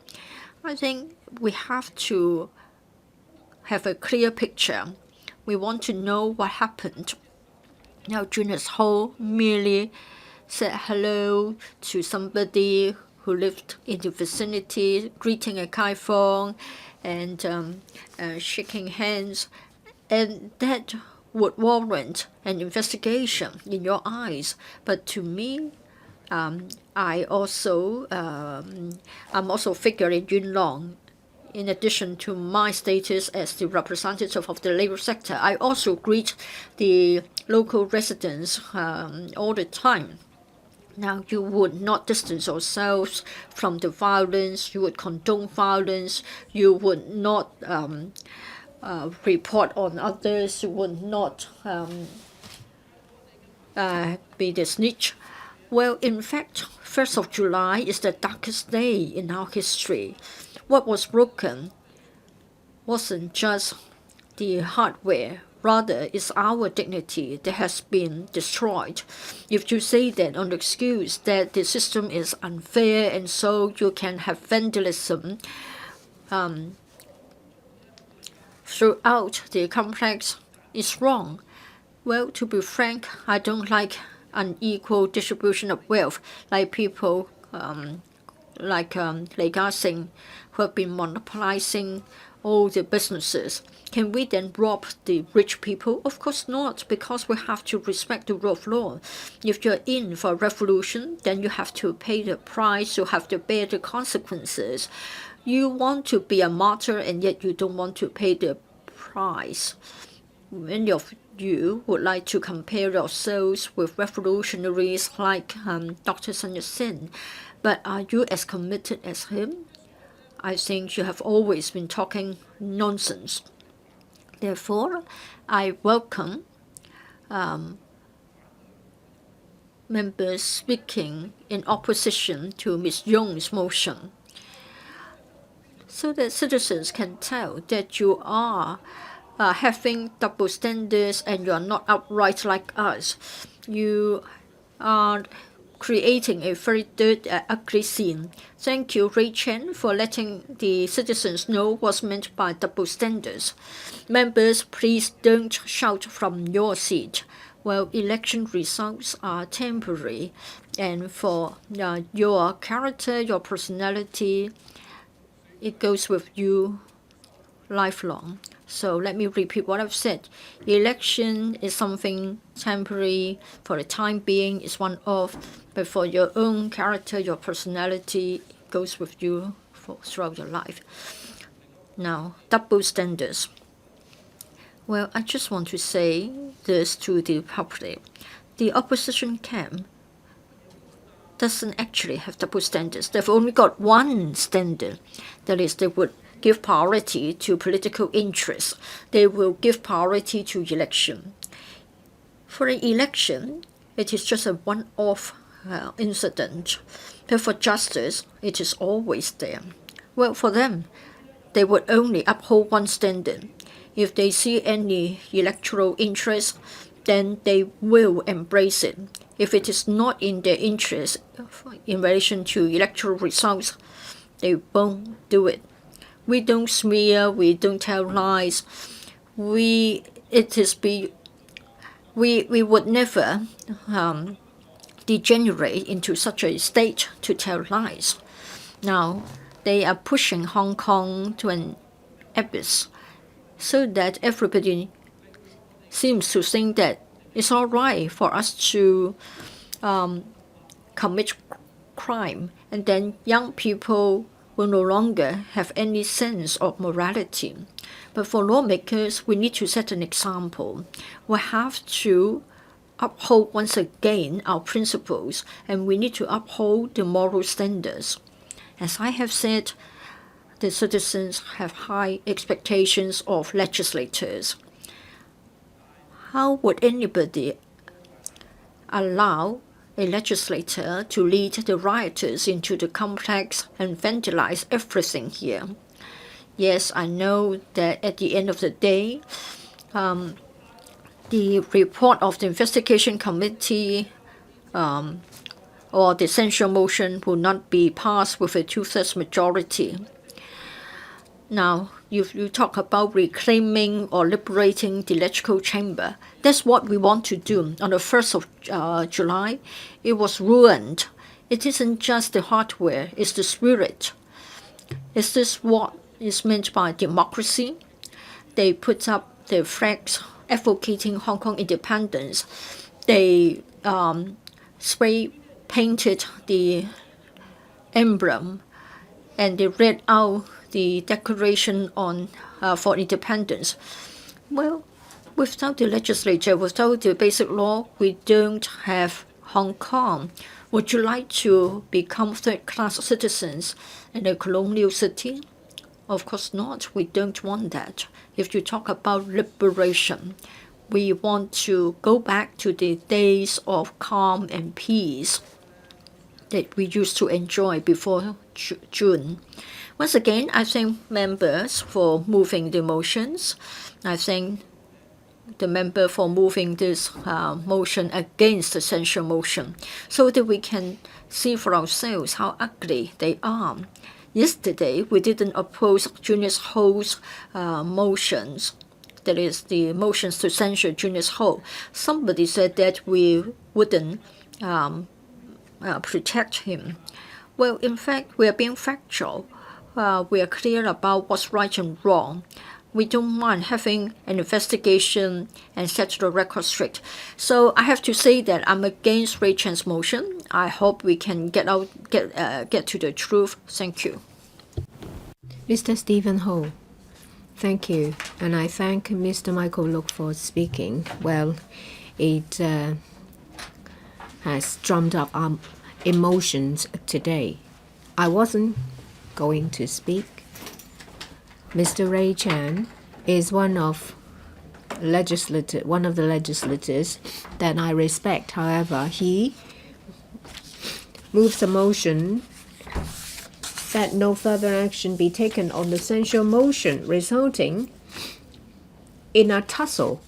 I think we have to have a clear picture. We want to know what happened. Now, Julius Ho merely said hello to somebody who lived in the vicinity, greeting a kaifong and shaking hands, and that would warrant an investigation in your eyes. But to me, I'm also figuring Yun Long. In addition to my status as the representative of the labor sector, I also greet the local residents all the time. Now, you would not distance yourselves from the violence, you would condone violence, you would not report on others, you would not be the snitch. Well, in fact, 1st of July is the darkest day in our history. What was broken wasn't just the hardware, rather it's our dignity that has been destroyed. If you say that on the excuse that the system is unfair and so you can have vandalism throughout the complex, is wrong. Well, to be frank, I don't like unequal distribution of wealth, like people like Lee Ka-shing, who have been monopolizing all the businesses. Can we then rob the rich people? Of course not, because we have to respect the rule of law. If you're in for a revolution, then you have to pay the price, you have to bear the consequences. You want to be a martyr and yet you don't want to pay the price. many of you would like to compare yourselves with revolutionaries like Dr. Sun Yat-sen, but are you as committed as him? I think you have always been talking nonsense. Therefore, I welcome members speaking in opposition to Ms. Yong's motion, so that citizens can tell that you are having double standards and you are not outright like us. You are creating a very dirty, ugly scene. Thank you, Ray Chen, for letting the citizens know what's meant by double standards. Members, please don't shout from your seat. Well, election results are temporary, and for your character, your personality, it goes with you lifelong. So let me repeat what I've said. Election is something temporary, for the time being, it's one-off, but for your own character, your personality, it goes with you throughout your life. Now, double standards. Well, I just want to say this to the public. The opposition camp doesn't actually have double standards. They've only got one standard. That is, they would give priority to political interests. They will give priority to election. For an election, it is just a one-off incident. But for justice, it is always there. Well, for them, they would only uphold one standard. If they see any electoral interest, then they will embrace it. If it is not in their interest in relation to electoral results, they won't do it. We don't smear, we don't tell lies. We would never degenerate into such a state to tell lies. Now, they are pushing Hong Kong to an abyss, so that everybody seems to think that it's all right for us to commit crime, and then young people will no longer have any sense of morality. But for lawmakers, we need to set an example. We have to uphold once again our principles, and we need to uphold the moral standards. As I have said, the citizens have high expectations of legislators. How would anybody allow a legislator to lead the rioters into the complex and vandalize everything here? Yes, I know that at the end of the day, the report of the investigation committee or the censure motion will not be passed with a 2/3 majority. Now, if you talk about reclaiming or liberating the electrical chamber, that's what we want to do. On the 1st of July, it was ruined. It isn't just the hardware, it's the spirit. Is this what is meant by democracy? They put up their flags advocating Hong Kong independence. They spray painted the emblem, and they read out the Declaration on for Independence. Well, without the legislature, without the basic law, we don't have Hong Kong. Would you like to become third-class citizens in a colonial city? Of course not. We don't want that. If you talk about liberation, we want to go back to the days of calm and peace that we used to enjoy before June. Once again, I thank members for moving the motions. I thank the member for moving this motion against the censure motion, so that we can see for ourselves how ugly they are. Yesterday, we didn't oppose Junius Ho's motions, that is, the motions to censure Junius Ho. Somebody said that we wouldn't protect him. Well, in fact, we are being factual. We are clear about what's right and wrong. We don't mind having an investigation and set the record straight. So I have to say that I'm against Ray Chan's motion. I hope we can get to the truth. Thank you. Mr. Stephen Ho. Thank you. And I thank Mr. Michael Look for speaking. Well, it has drummed up our emotions today. I wasn't going to speak. Mr. Ray Chan is one of the legislators that I respect. However, he moves a motion that no further action be taken on the censure motion, resulting in a tussle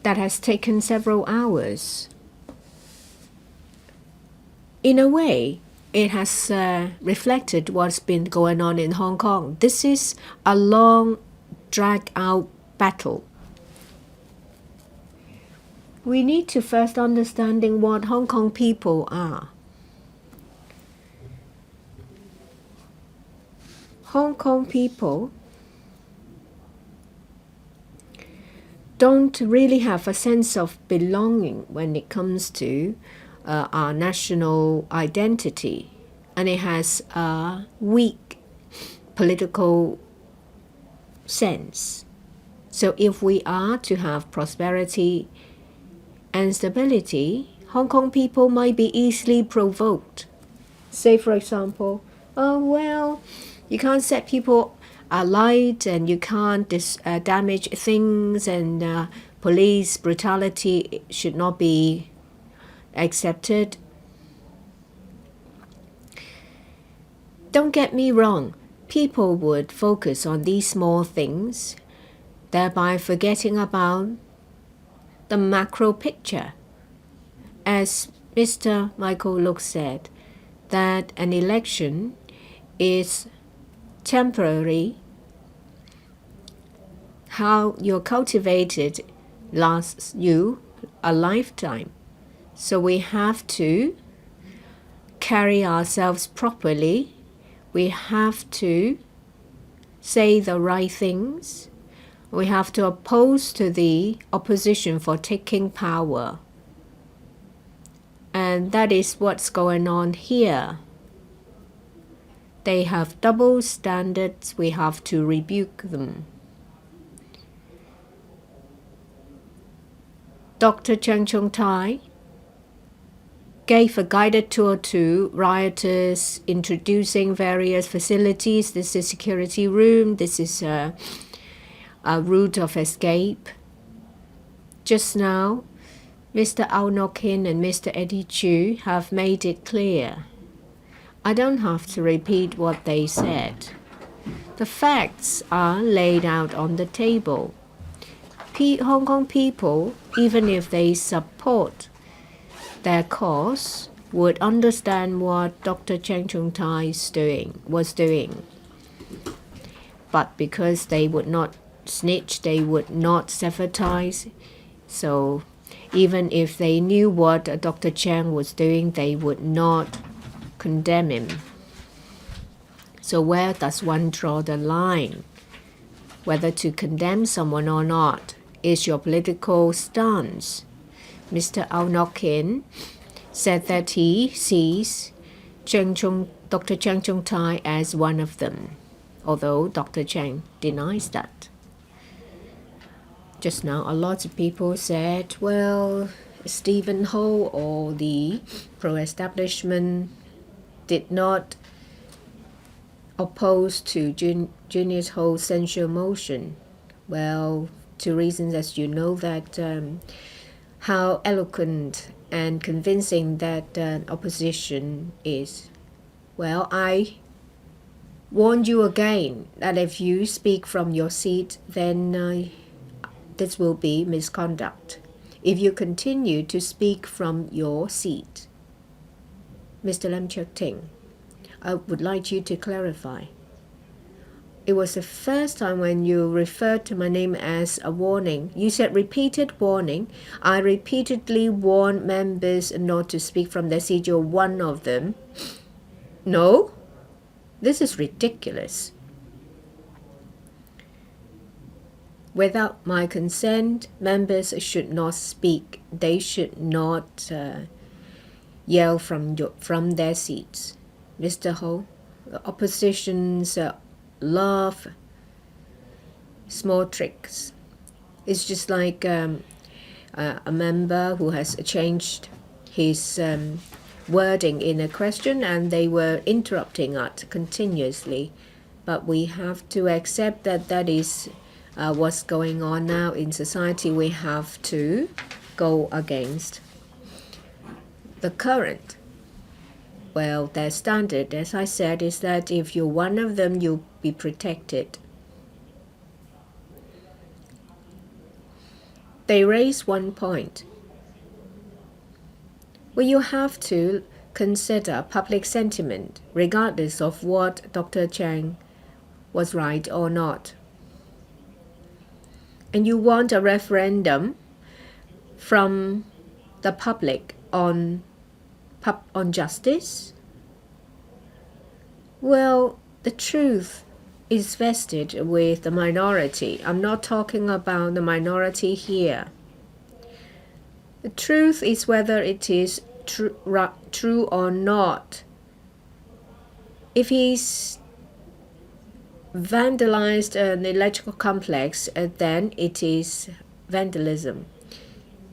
that has taken several hours. In a way, it has reflected what's been going on in Hong Kong. This is a long, drag-out battle. We need to first understanding what Hong Kong people are. Hong Kong people don't really have a sense of belonging when it comes to our national identity, and it has a weak political sense. So if we are to have prosperity and stability, Hong Kong people might be easily provoked. Say, for example, oh, well, you can't set people alight and you can't damage things, and police brutality should not be accepted. Don't get me wrong, people would focus on these small things, thereby forgetting about the macro picture. As Mr. Michael Look said, that an election is temporary. How you're cultivated lasts you a lifetime. So we have to carry ourselves properly. We have to say the right things. We have to oppose to the opposition for taking power. And that is what's going on here. They have double standards. We have to rebuke them. Dr. Chang Chung-tai gave a guided tour to rioters, introducing various facilities. This is security room. This is a route of escape. Just now, Mr. Au Nok Hin and Mr. Eddie Chu have made it clear. I don't have to repeat what they said. The facts are laid out on the table. Hong Kong people, even if they support their cause, would understand what Dr. Chang Chung-tai was doing. But because they would not snitch, they would not sever ties. So even if they knew what Dr. Chang was doing, they would not condemn him. So where does one draw the line? Whether to condemn someone or not is your political stance. Mr. Au Nok Hin said that he sees Dr. Chang Chung-tai as one of them, although Dr. Chang denies that. Just now, a lot of people said, well, Stephen Ho or the pro-establishment did not oppose to Junius Ho's censure motion. Well, two reasons, as you know, that how eloquent and convincing that opposition is. Well, I warn you again that if you speak from your seat, then this will be misconduct. If you continue to speak from your seat, Mr. Lam Cheuk Ting, I would like you to clarify. It was the first time when you referred to my name as a warning. You said repeated warning. I repeatedly warned members not to speak from their seat. You're one of them. No? This is ridiculous. Without my consent, members should not speak. They should not yell from their seats. Mr. Ho, the opposition's love small tricks. It's just like a member who has changed his wording in a question and they were interrupting us continuously. But we have to accept that that is what's going on now in society. We have to go against the current. Well, their standard, as I said, is that if you're one of them, you'll be protected. They raise one point. Well, you have to consider public sentiment, regardless of what Dr. Chang was right or not. And you want a referendum from the public on justice? Well, the truth is vested with the minority. I'm not talking about the minority here. The truth is whether it is true or not. If he's vandalized an electrical complex, then it is vandalism.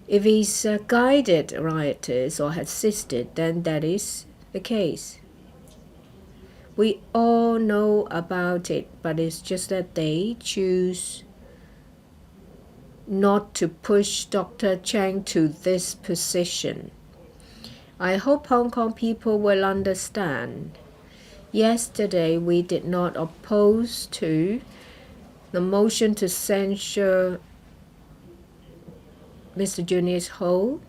If he's guided rioters or assisted, then that is the case. We all know about it, but it's just that they choose not to push Dr. Chang to this position. I hope Hong Kong people will understand. Yesterday, we did not oppose to the motion to censure Mr. Junius Ho,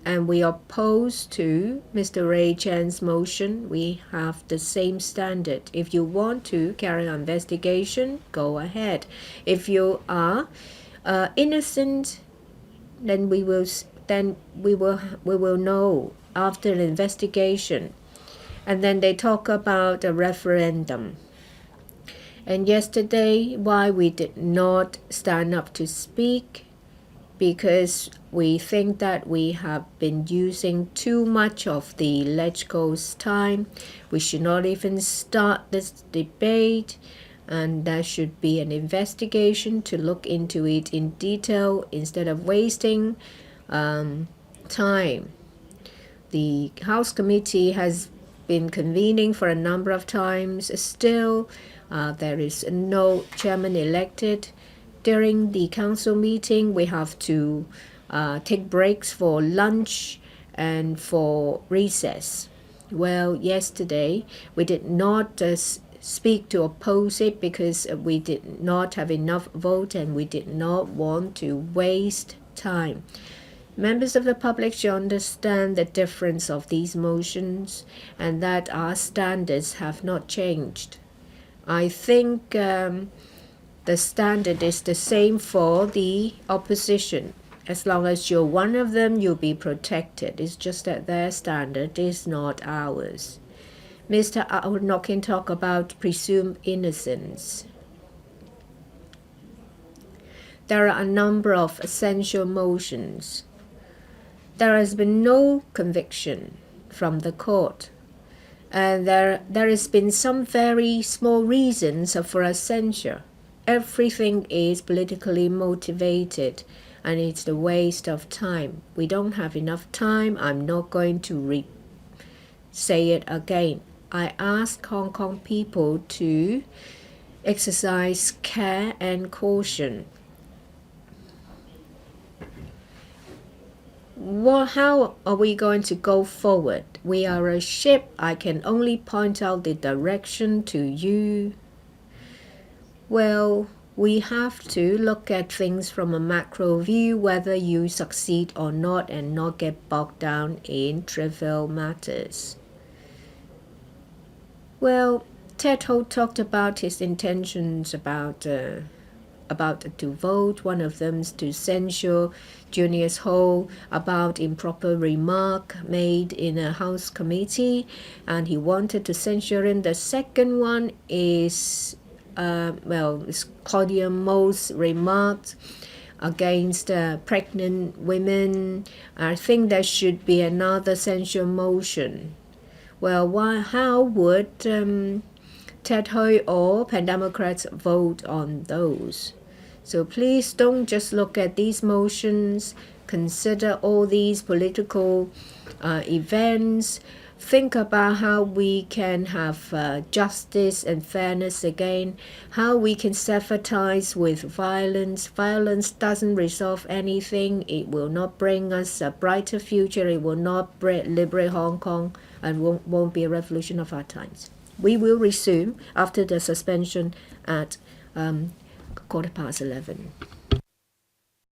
and we oppose to Mr. Ray Chan's motion. We have the same standard. If you want to carry on investigation, go ahead. If you are innocent, then we will know after an investigation. And then they talk about a referendum. And yesterday, why we did not stand up to speak? Because we think that we have been using too much of the LegCo's time. We should not even start this debate, and there should be an investigation to look into it in detail instead of wasting time. The House Committee has been convening for a number of times. Still, there is no chairman elected. During the council meeting, we have to take breaks for lunch and for recess. Well, yesterday, we did not speak to oppose it because we did not have enough vote and we did not want to waste time. Members of the public should understand the difference of these motions and that our standards have not changed. I think the standard is the same for the opposition. As long as you're one of them, you'll be protected. It's just that their standard is not ours. Mr. Ao-Nok talk about presumed innocence. There are a number of censure motions. There has been no conviction from the court. And there has been some very small reasons for a censure. Everything is politically motivated and it's a waste of time. We don't have enough time. I'm not going to say it again. I ask Hong Kong people to exercise care and caution. How are we going to go forward? We are a ship. I can only point out the direction to you. Well, we have to look at things from a macro view, whether you succeed or not, and not get bogged down in trivial matters. Well, Pt2 talked about his intentions about to vote. One of them is to censure Junius Ho about improper remark made in a House committee, and he wanted to censure him. The second one is it's Claudia Mo's remarks against pregnant women. I think there should be another censure motion. Well, how would Ted Hui or Pan Democrats vote on those? So please don't just look at these motions, consider all these political events. Think about how we can have justice and fairness again, how we can sever ties with violence. Violence doesn't resolve anything. It will not bring us a brighter future. It will not liberate Hong Kong, and won't be a revolution of our times. We will resume after the suspension at 11:15.